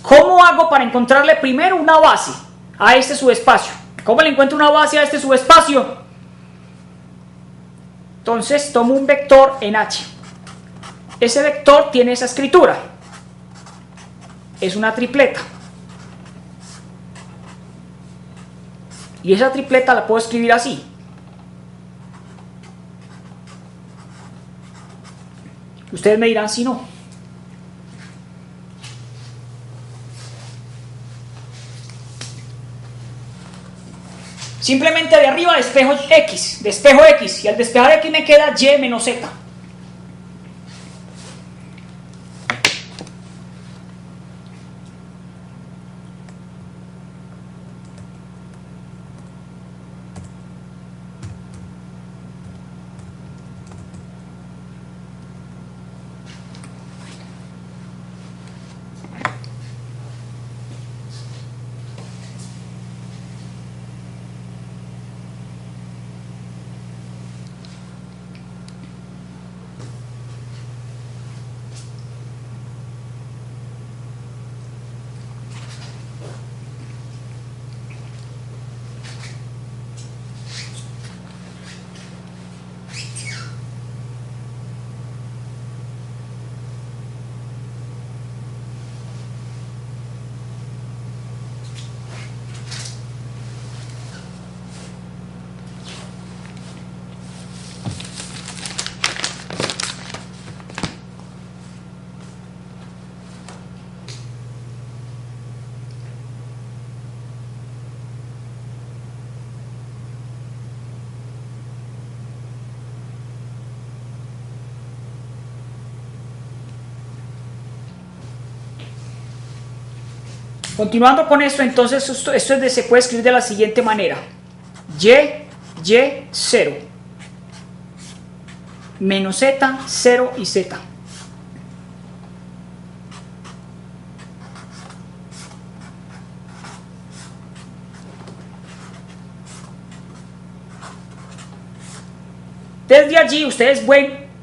¿Cómo hago para encontrarle primero una base a este subespacio? ¿Cómo le encuentro una base a este subespacio? Entonces tomo un vector en H. Ese vector tiene esa escritura. Es una tripleta. Y esa tripleta la puedo escribir así. Ustedes me dirán si no. Simplemente de arriba despejo X y al despejar X me queda Y menos Z. Continuando con esto, entonces se puede escribir de la siguiente manera. Y, 0. Menos Z, 0 y Z. Desde allí ustedes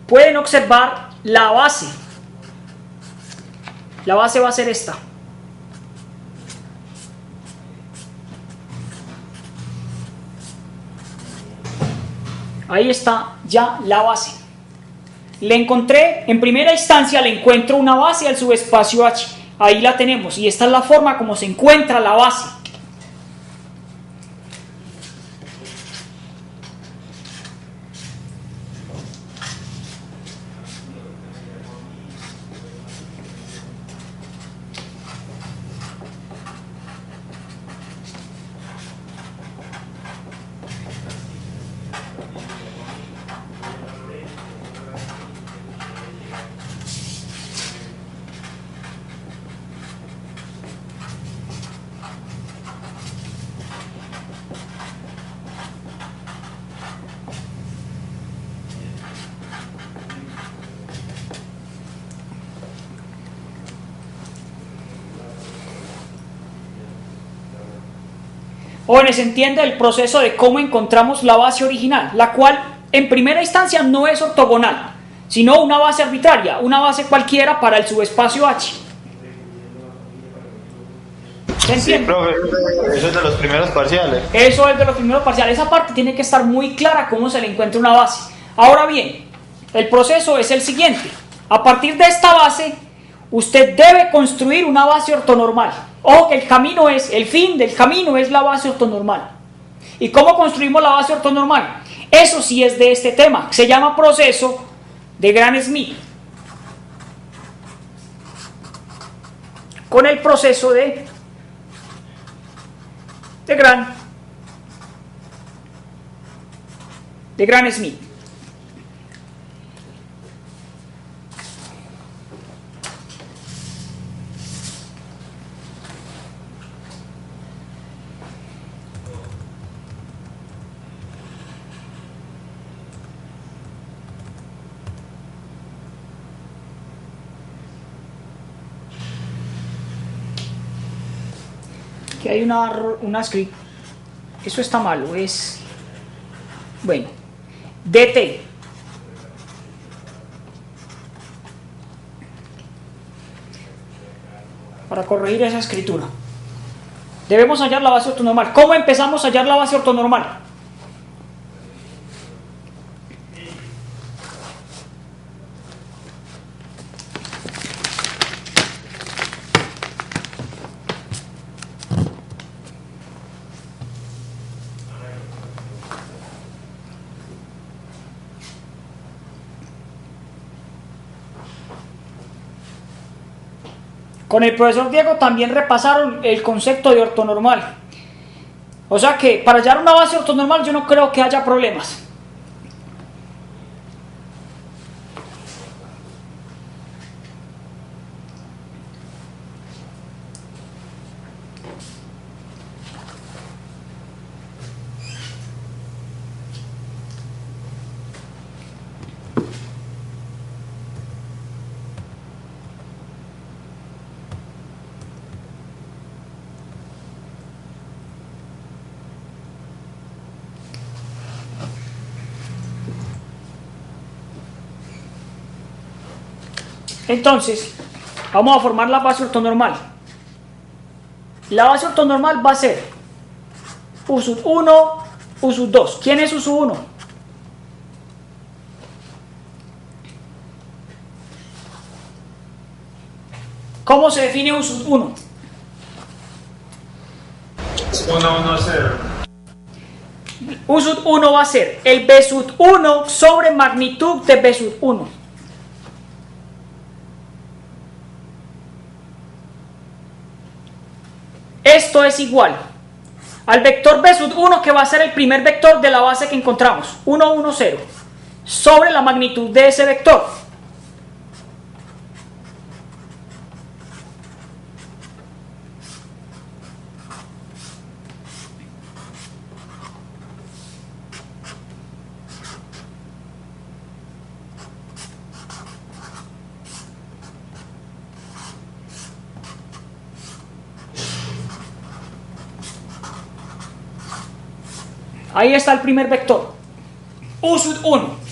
pueden observar la base. La base va a ser esta. Ahí está ya la base. Le encontré, en primera instancia le encuentro una base al subespacio H. Ahí la tenemos y esta es la forma como se encuentra la base. Jóvenes, entiende el proceso de cómo encontramos la base original, la cual en primera instancia no es ortogonal, sino una base arbitraria, una base cualquiera para el subespacio H. ¿Se entiende? Sí, profe, eso es de los primeros parciales. Eso es de los primeros parciales. Esa parte tiene que estar muy clara cómo se le encuentra una base. Ahora bien, el proceso es el siguiente. A partir de esta base, usted debe construir una base ortonormal. Ojo que el fin del camino es la base ortonormal. ¿Y cómo construimos la base ortonormal? Eso sí es de este tema. Se llama proceso de Gram-Schmidt. Con el proceso de Gram-Schmidt. Aquí hay una script. Eso está malo. Es bueno. DT. Para corregir esa escritura. Debemos hallar la base ortonormal. ¿Cómo empezamos a hallar la base ortonormal? Con el profesor Diego también repasaron el concepto de ortonormal. O sea que para hallar una base ortonormal yo no creo que haya problemas. Entonces, vamos a formar la base ortonormal. La base ortonormal va a ser U sub 1, U sub 2. ¿Quién es U sub 1? ¿Cómo se define U sub 1? 1, 1, 0. U sub 1 va a ser el B sub 1 sobre magnitud de B sub 1. Esto es igual al vector B sub 1, que va a ser el primer vector de la base que encontramos, 1, 1, 0, sobre la magnitud de ese vector. Ahí está el primer vector, U sub 1.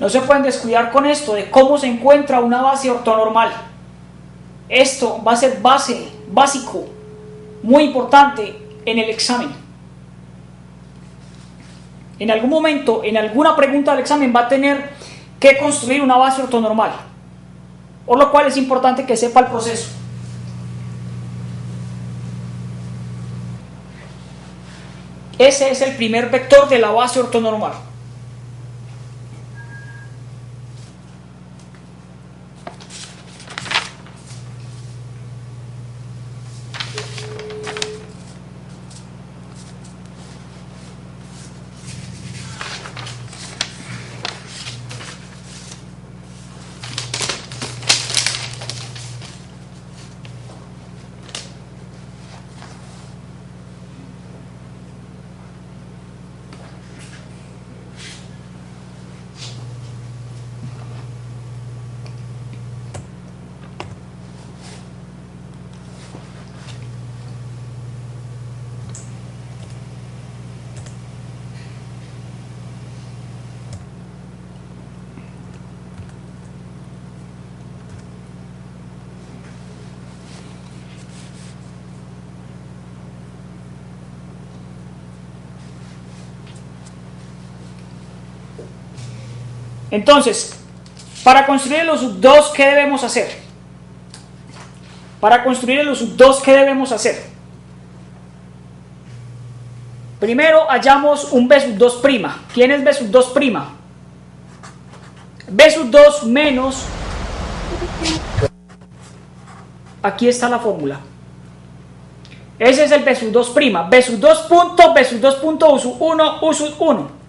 No se pueden descuidar con esto de cómo se encuentra una base ortonormal. Esto va a ser básico, muy importante en el examen. En algún momento, en alguna pregunta del examen va a tener que construir una base ortonormal, por lo cual es importante que sepa el proceso. Ese es el primer vector de la base ortonormal. Entonces, para construir el sub 2, ¿qué debemos hacer? Para construir el sub 2, ¿qué debemos hacer? Primero hallamos un B sub 2'. ¿Quién es B sub 2'? B sub 2 menos... Aquí está la fórmula. Ese es el B sub 2'. B sub 2 punto, B sub 2 punto, U sub 1, U sub 1.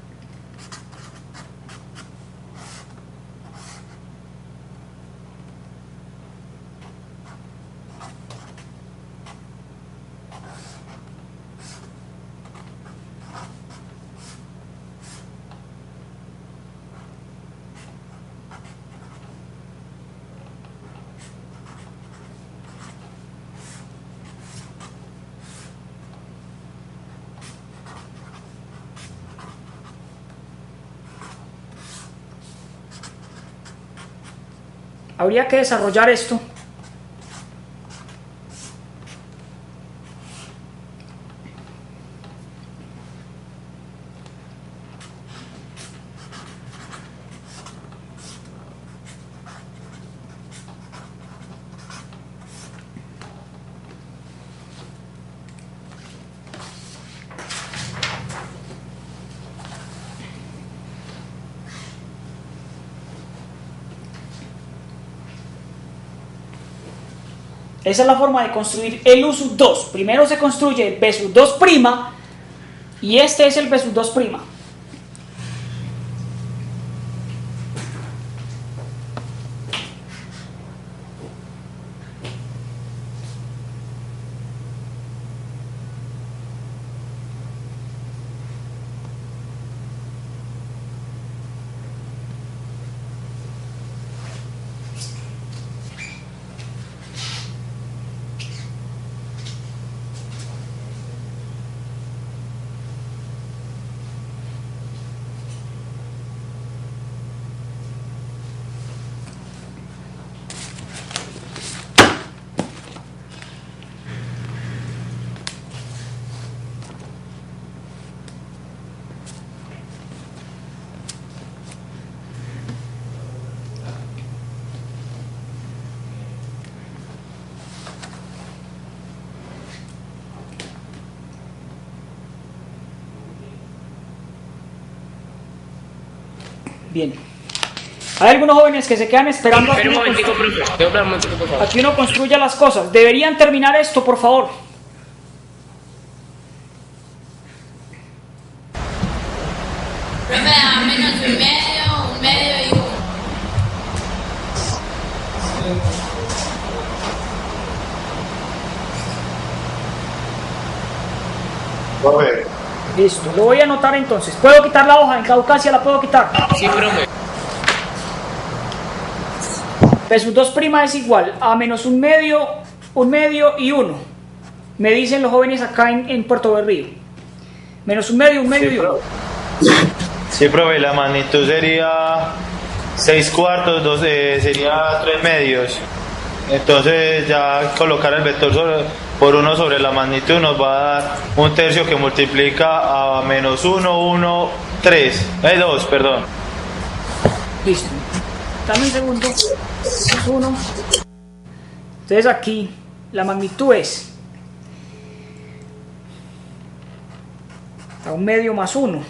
Habría que desarrollar esto. Esa es la forma de construir el U sub 2. Primero se construye el B sub 2' y este es el B sub 2'. Bien. Hay algunos jóvenes que se quedan esperando a que uno construya las cosas. Deberían terminar esto, por favor. Me da menos un medio y uno. Profe. Listo, lo voy a anotar entonces. ¿Puedo quitar la hoja? En Caucasia la puedo quitar. Sí, profe. B sub 2' es igual a menos un medio y 1. Me dicen los jóvenes acá en Puerto Berrío. Menos un medio Sí, y 1. Sí, profe, la magnitud sería 6 cuartos, sería 3 medios. Entonces ya colocar el vector por 1 sobre la magnitud nos va a dar un tercio que multiplica a menos 1, 1, 3, 2, perdón. Listo. Dame un segundo. 1. Entonces aquí la magnitud es a 1 medio más 1.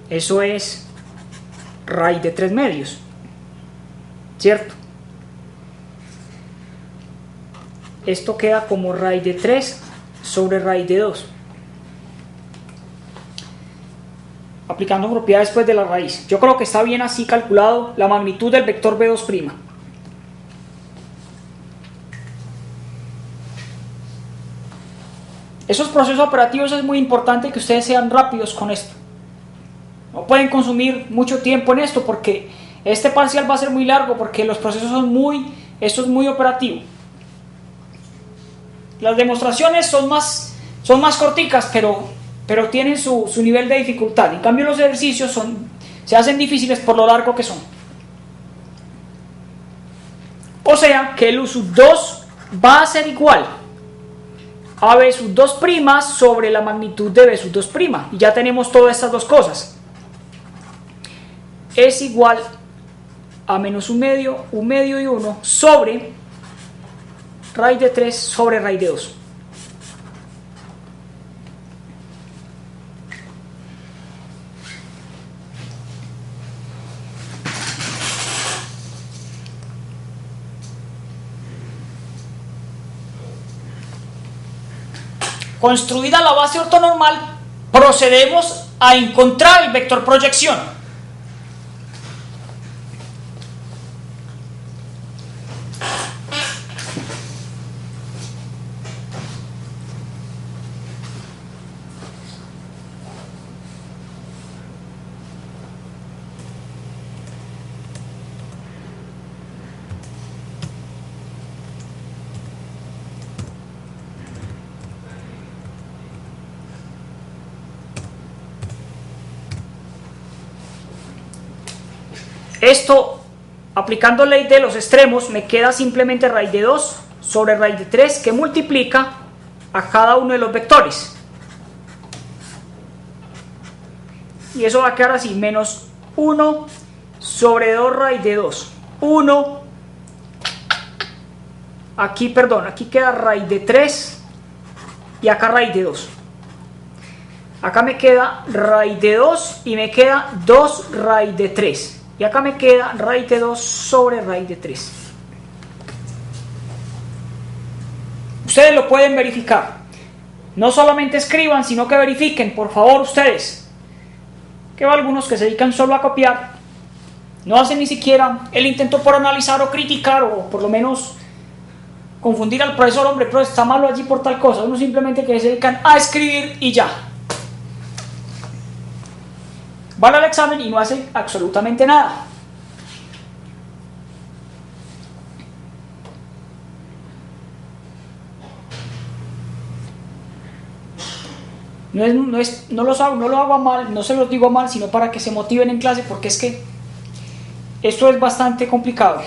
Eso es raíz de 3 medios. ¿Cierto? Esto queda como raíz de 3 sobre raíz de 2. Aplicando propiedades después de la raíz. Yo creo que está bien así calculado la magnitud del vector B2'. Esos procesos operativos es muy importante que ustedes sean rápidos con esto. No pueden consumir mucho tiempo en esto porque este parcial va a ser muy largo porque los procesos son esto es muy operativo. Las demostraciones son más corticas, pero tienen su nivel de dificultad. En cambio los ejercicios se hacen difíciles por lo largo que son. O sea que el U sub 2 va a ser igual a B sub 2' sobre la magnitud de B sub 2'. Y ya tenemos todas estas dos cosas. Es igual a menos 1 medio y 1 sobre raíz de 3 sobre raíz de 2. Construida la base ortonormal, procedemos a encontrar el vector proyección. Esto, aplicando ley de los extremos, me queda simplemente raíz de 2 sobre raíz de 3 que multiplica a cada uno de los vectores. Y eso va a quedar así, menos 1 sobre 2 raíz de 2. 1, aquí queda raíz de 3 y acá raíz de 2. Acá me queda raíz de 2 y me queda 2 raíz de 3. Y acá me queda raíz de 2 sobre raíz de 3. Ustedes lo pueden verificar. No solamente escriban, sino que verifiquen, por favor, ustedes. Que hay algunos que se dedican solo a copiar. No hacen ni siquiera el intento por analizar o criticar o por lo menos confundir al profesor. Hombre, pero está malo allí por tal cosa. Uno simplemente que se dedican a escribir y ya. Van al examen y no hacen absolutamente nada. No lo hago mal, no se los digo mal, sino para que se motiven en clase, porque es que esto es bastante complicado.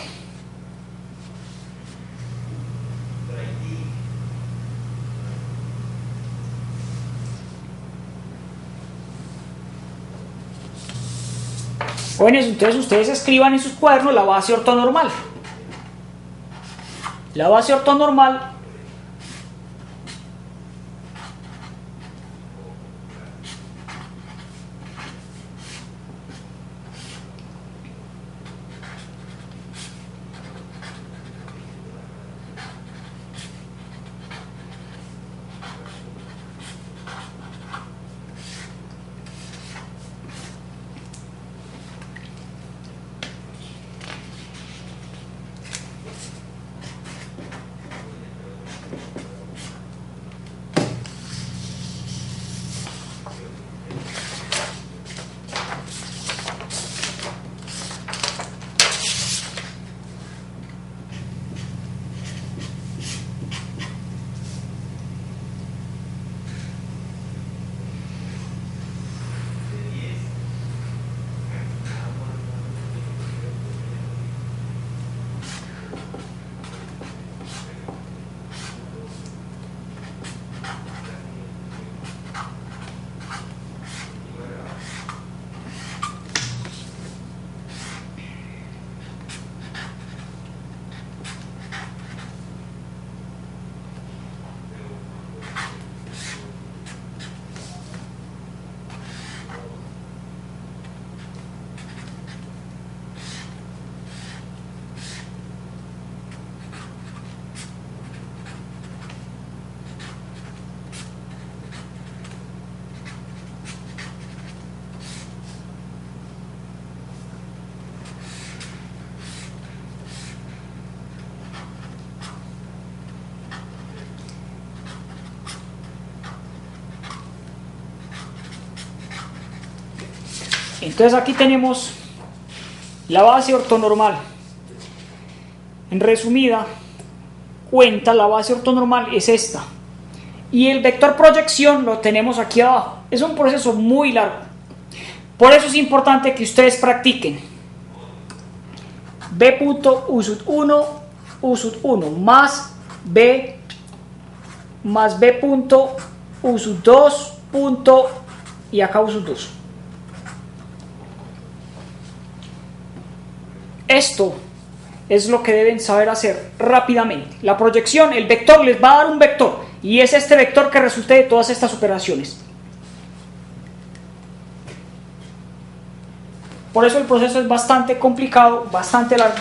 Jóvenes, entonces ustedes escriban en sus cuadernos la base ortonormal. La base ortonormal Entonces aquí tenemos la base ortonormal. En resumida cuenta, la base ortonormal es esta. Y el vector proyección lo tenemos aquí abajo. Es un proceso muy largo. Por eso es importante que ustedes practiquen. B punto U sub 1, U sub 1 más B punto U sub 2 punto y acá U sub 2. Esto es lo que deben saber hacer rápidamente. La proyección, el vector les va a dar un vector y es este vector que resulte de todas estas operaciones. Por eso el proceso es bastante complicado, bastante largo.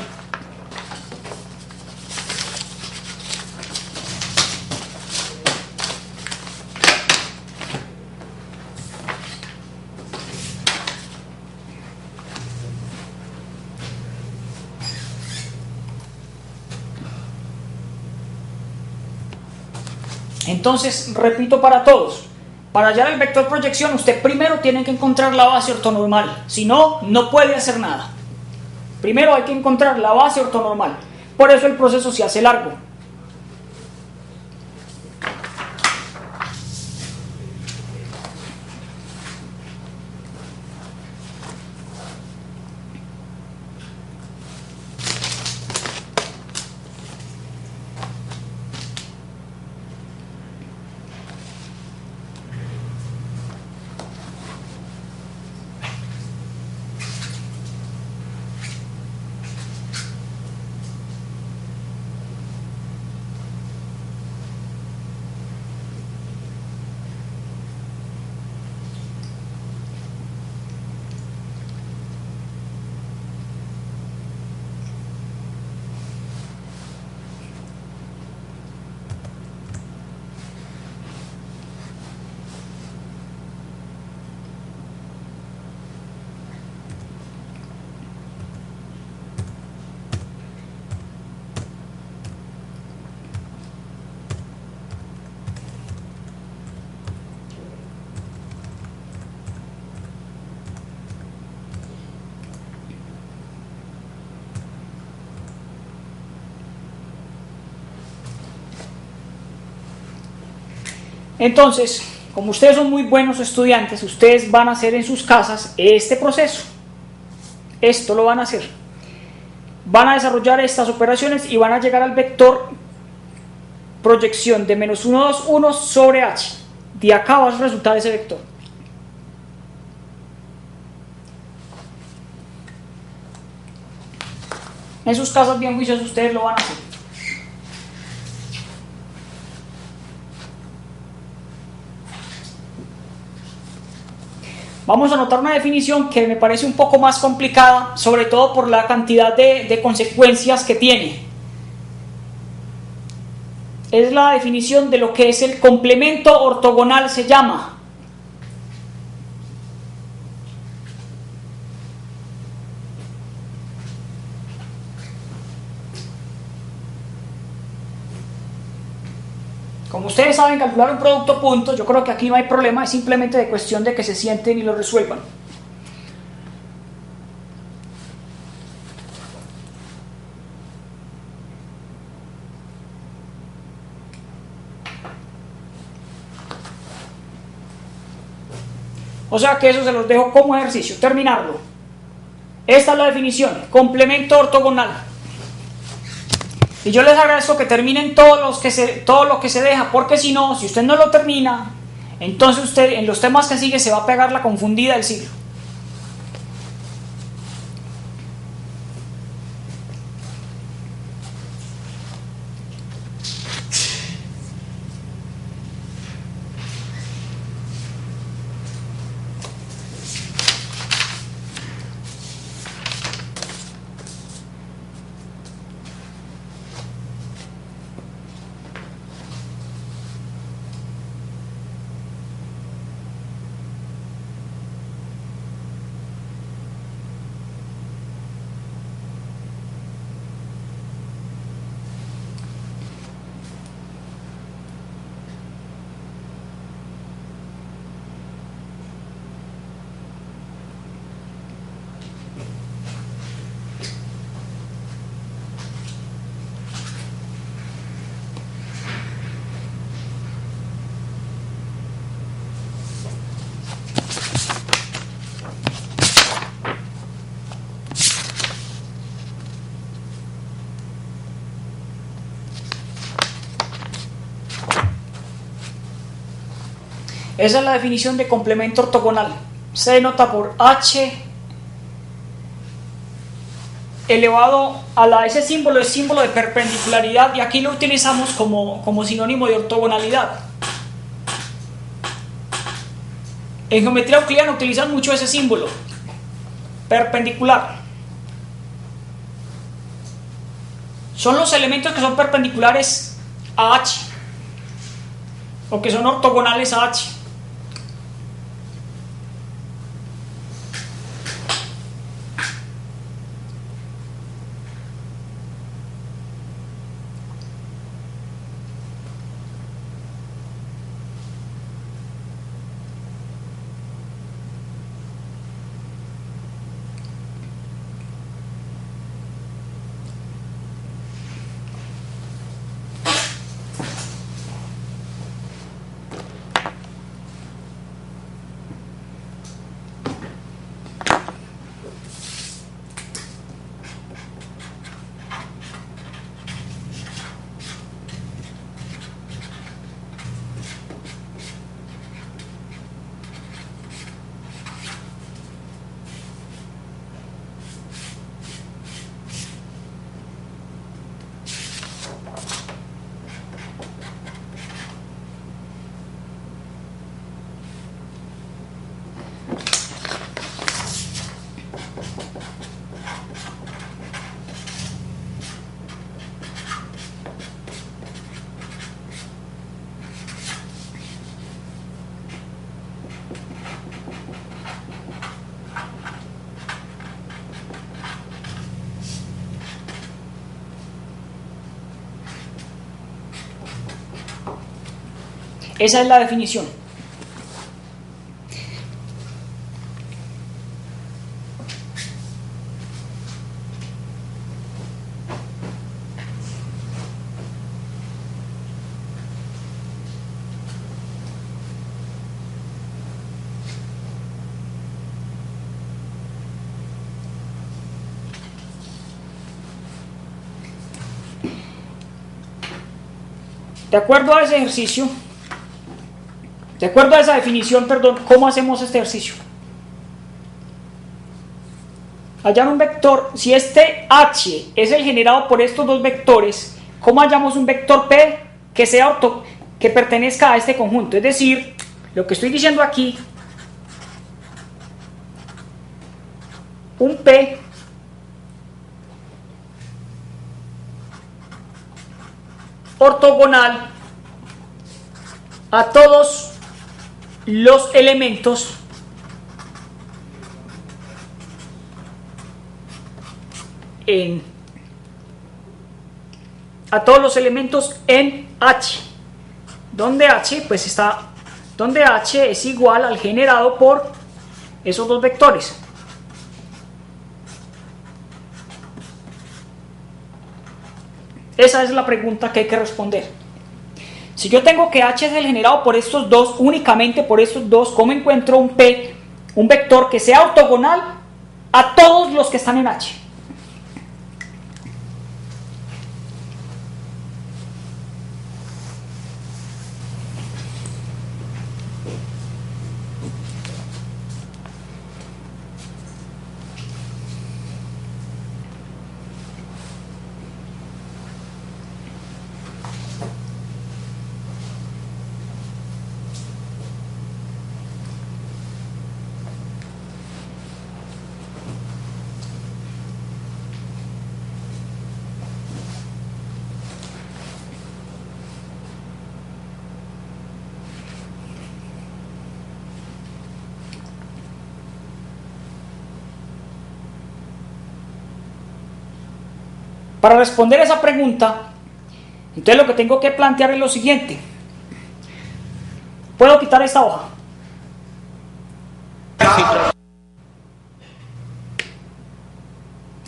Entonces, repito para todos, para hallar el vector proyección usted primero tiene que encontrar la base ortonormal, si no, no puede hacer nada. Primero hay que encontrar la base ortonormal, por eso el proceso se hace largo. Entonces, como ustedes son muy buenos estudiantes, ustedes van a hacer en sus casas este proceso. Esto lo van a hacer. Van a desarrollar estas operaciones y van a llegar al vector proyección de menos 1, 2, 1 sobre h. De acá va a resultar ese vector. En sus casas bien juiciosos ustedes lo van a hacer. Vamos a anotar una definición que me parece un poco más complicada, sobre todo por la cantidad de consecuencias que tiene. Es la definición de lo que es el complemento ortogonal, se llama. Como ustedes saben calcular un producto punto, yo creo que aquí no hay problema, es simplemente de cuestión de que se sienten y lo resuelvan. O sea que eso se los dejo como ejercicio, terminarlo. Esta es la definición, complemento ortogonal. Y yo les agradezco que terminen todo lo que se deja, porque si no, si usted no lo termina, entonces usted en los temas que sigue se va a pegar la confundida del siglo. Esa es la definición de complemento ortogonal. Se denota por H elevado a ese símbolo es símbolo de perpendicularidad y aquí lo utilizamos como sinónimo de ortogonalidad. En geometría euclidiana utilizan mucho ese símbolo, perpendicular. Son los elementos que son perpendiculares a H o que son ortogonales a H. Esa es la definición. De acuerdo a ese ejercicio, de acuerdo a esa definición, perdón, ¿cómo hacemos este ejercicio? Hallar un vector, si este H es el generado por estos dos vectores, ¿cómo hallamos un vector P que pertenezca a este conjunto? Es decir, lo que estoy diciendo aquí, un P ortogonal a todos los elementos en H, donde H pues está, donde H es igual al generado por esos dos vectores. Esa es la pregunta que hay que responder. Si yo tengo que H es el generado por estos dos, únicamente por estos dos, ¿cómo encuentro un P, un vector que sea ortogonal a todos los que están en H? Para responder a esa pregunta, entonces lo que tengo que plantear es lo siguiente. ¿Puedo quitar esta hoja?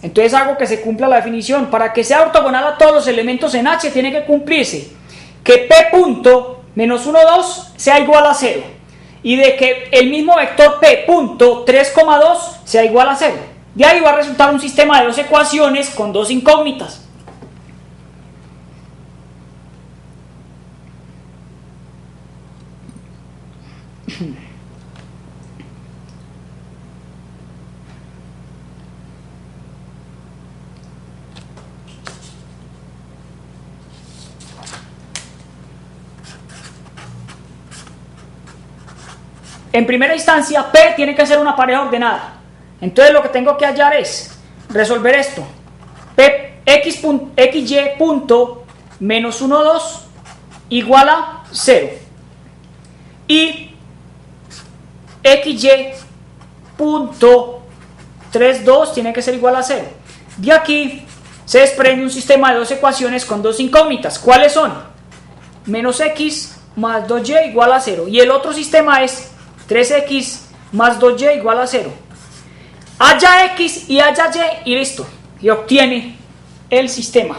Entonces hago que se cumpla la definición. Para que sea ortogonal a todos los elementos en H tiene que cumplirse que P punto menos 1, 2 sea igual a 0 y de que el mismo vector P punto 3,2 sea igual a 0. De ahí va a resultar un sistema de dos ecuaciones con dos incógnitas. en primera instancia, P tiene que ser una pareja ordenada. Entonces lo que tengo que hallar es resolver esto. XY punto menos 1, 2 igual a 0. Y XY punto 3, 2 tiene que ser igual a 0. De aquí se desprende un sistema de dos ecuaciones con dos incógnitas. ¿Cuáles son? Menos X más 2Y igual a 0. Y el otro sistema es 3X más 2Y igual a 0. Haya X y haya Y y listo. Y obtiene el sistema.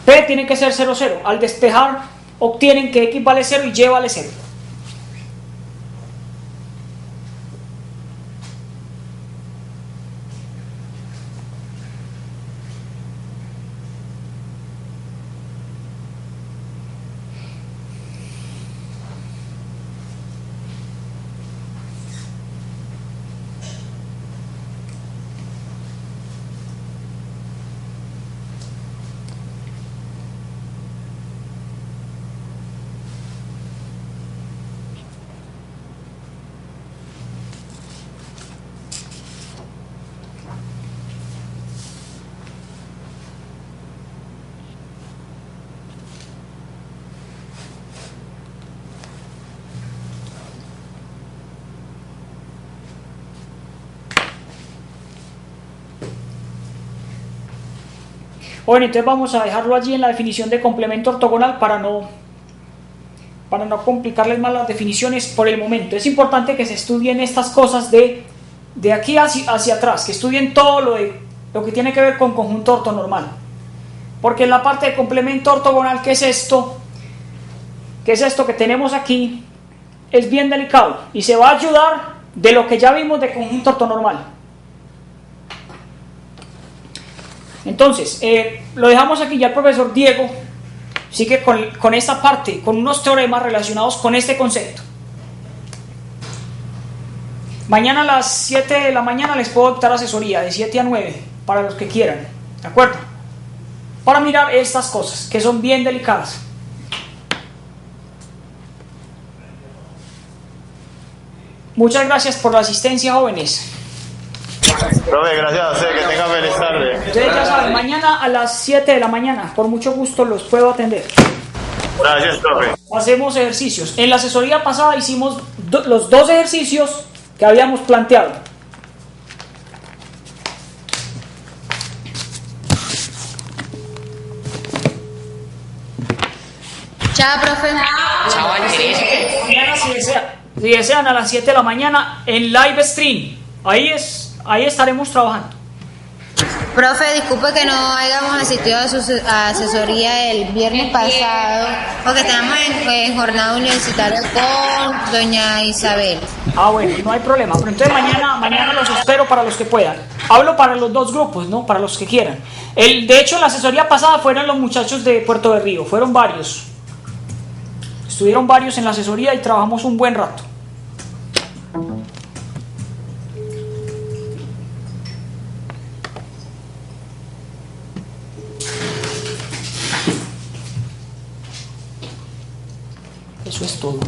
P tiene que ser 0, 0. Al despejar, obtienen que X vale 0 y Y vale 0. Bueno, entonces vamos a dejarlo allí en la definición de complemento ortogonal para no complicarles más las definiciones por el momento. Es importante que se estudien estas cosas de aquí hacia atrás, que estudien todo lo que tiene que ver con conjunto ortonormal. Porque en la parte de complemento ortogonal, ¿qué es esto? ¿Qué es esto que tenemos aquí? Es bien delicado y se va a ayudar de lo que ya vimos de conjunto ortonormal. Entonces, lo dejamos aquí, ya el profesor Diego sigue con esta parte, con unos teoremas relacionados con este concepto. Mañana a las 7 de la mañana les puedo dictar asesoría de 7 a 9 para los que quieran, ¿de acuerdo? Para mirar estas cosas que son bien delicadas. Muchas gracias por la asistencia, jóvenes. Profe, gracias a usted, que tenga feliz tarde. Ustedes ya saben, mañana a las 7 de la mañana, por mucho gusto los puedo atender. Gracias, profe. Hacemos ejercicios. En la asesoría pasada hicimos los dos ejercicios que habíamos planteado. Chao, profe. Mañana, si desean, a las 7 de la mañana en live stream. Ahí estaremos trabajando. Profe, disculpe que no hayamos asistido a su asesoría el viernes pasado, porque estamos en jornada universitaria con doña Isabel. Ah, bueno, no hay problema. Pero entonces mañana los espero para los que puedan. Hablo para los dos grupos, ¿no? Para los que quieran. De hecho, la asesoría pasada fueron los muchachos de Puerto de Río. Fueron varios. Estuvieron varios en la asesoría y trabajamos un buen rato. Eso es todo.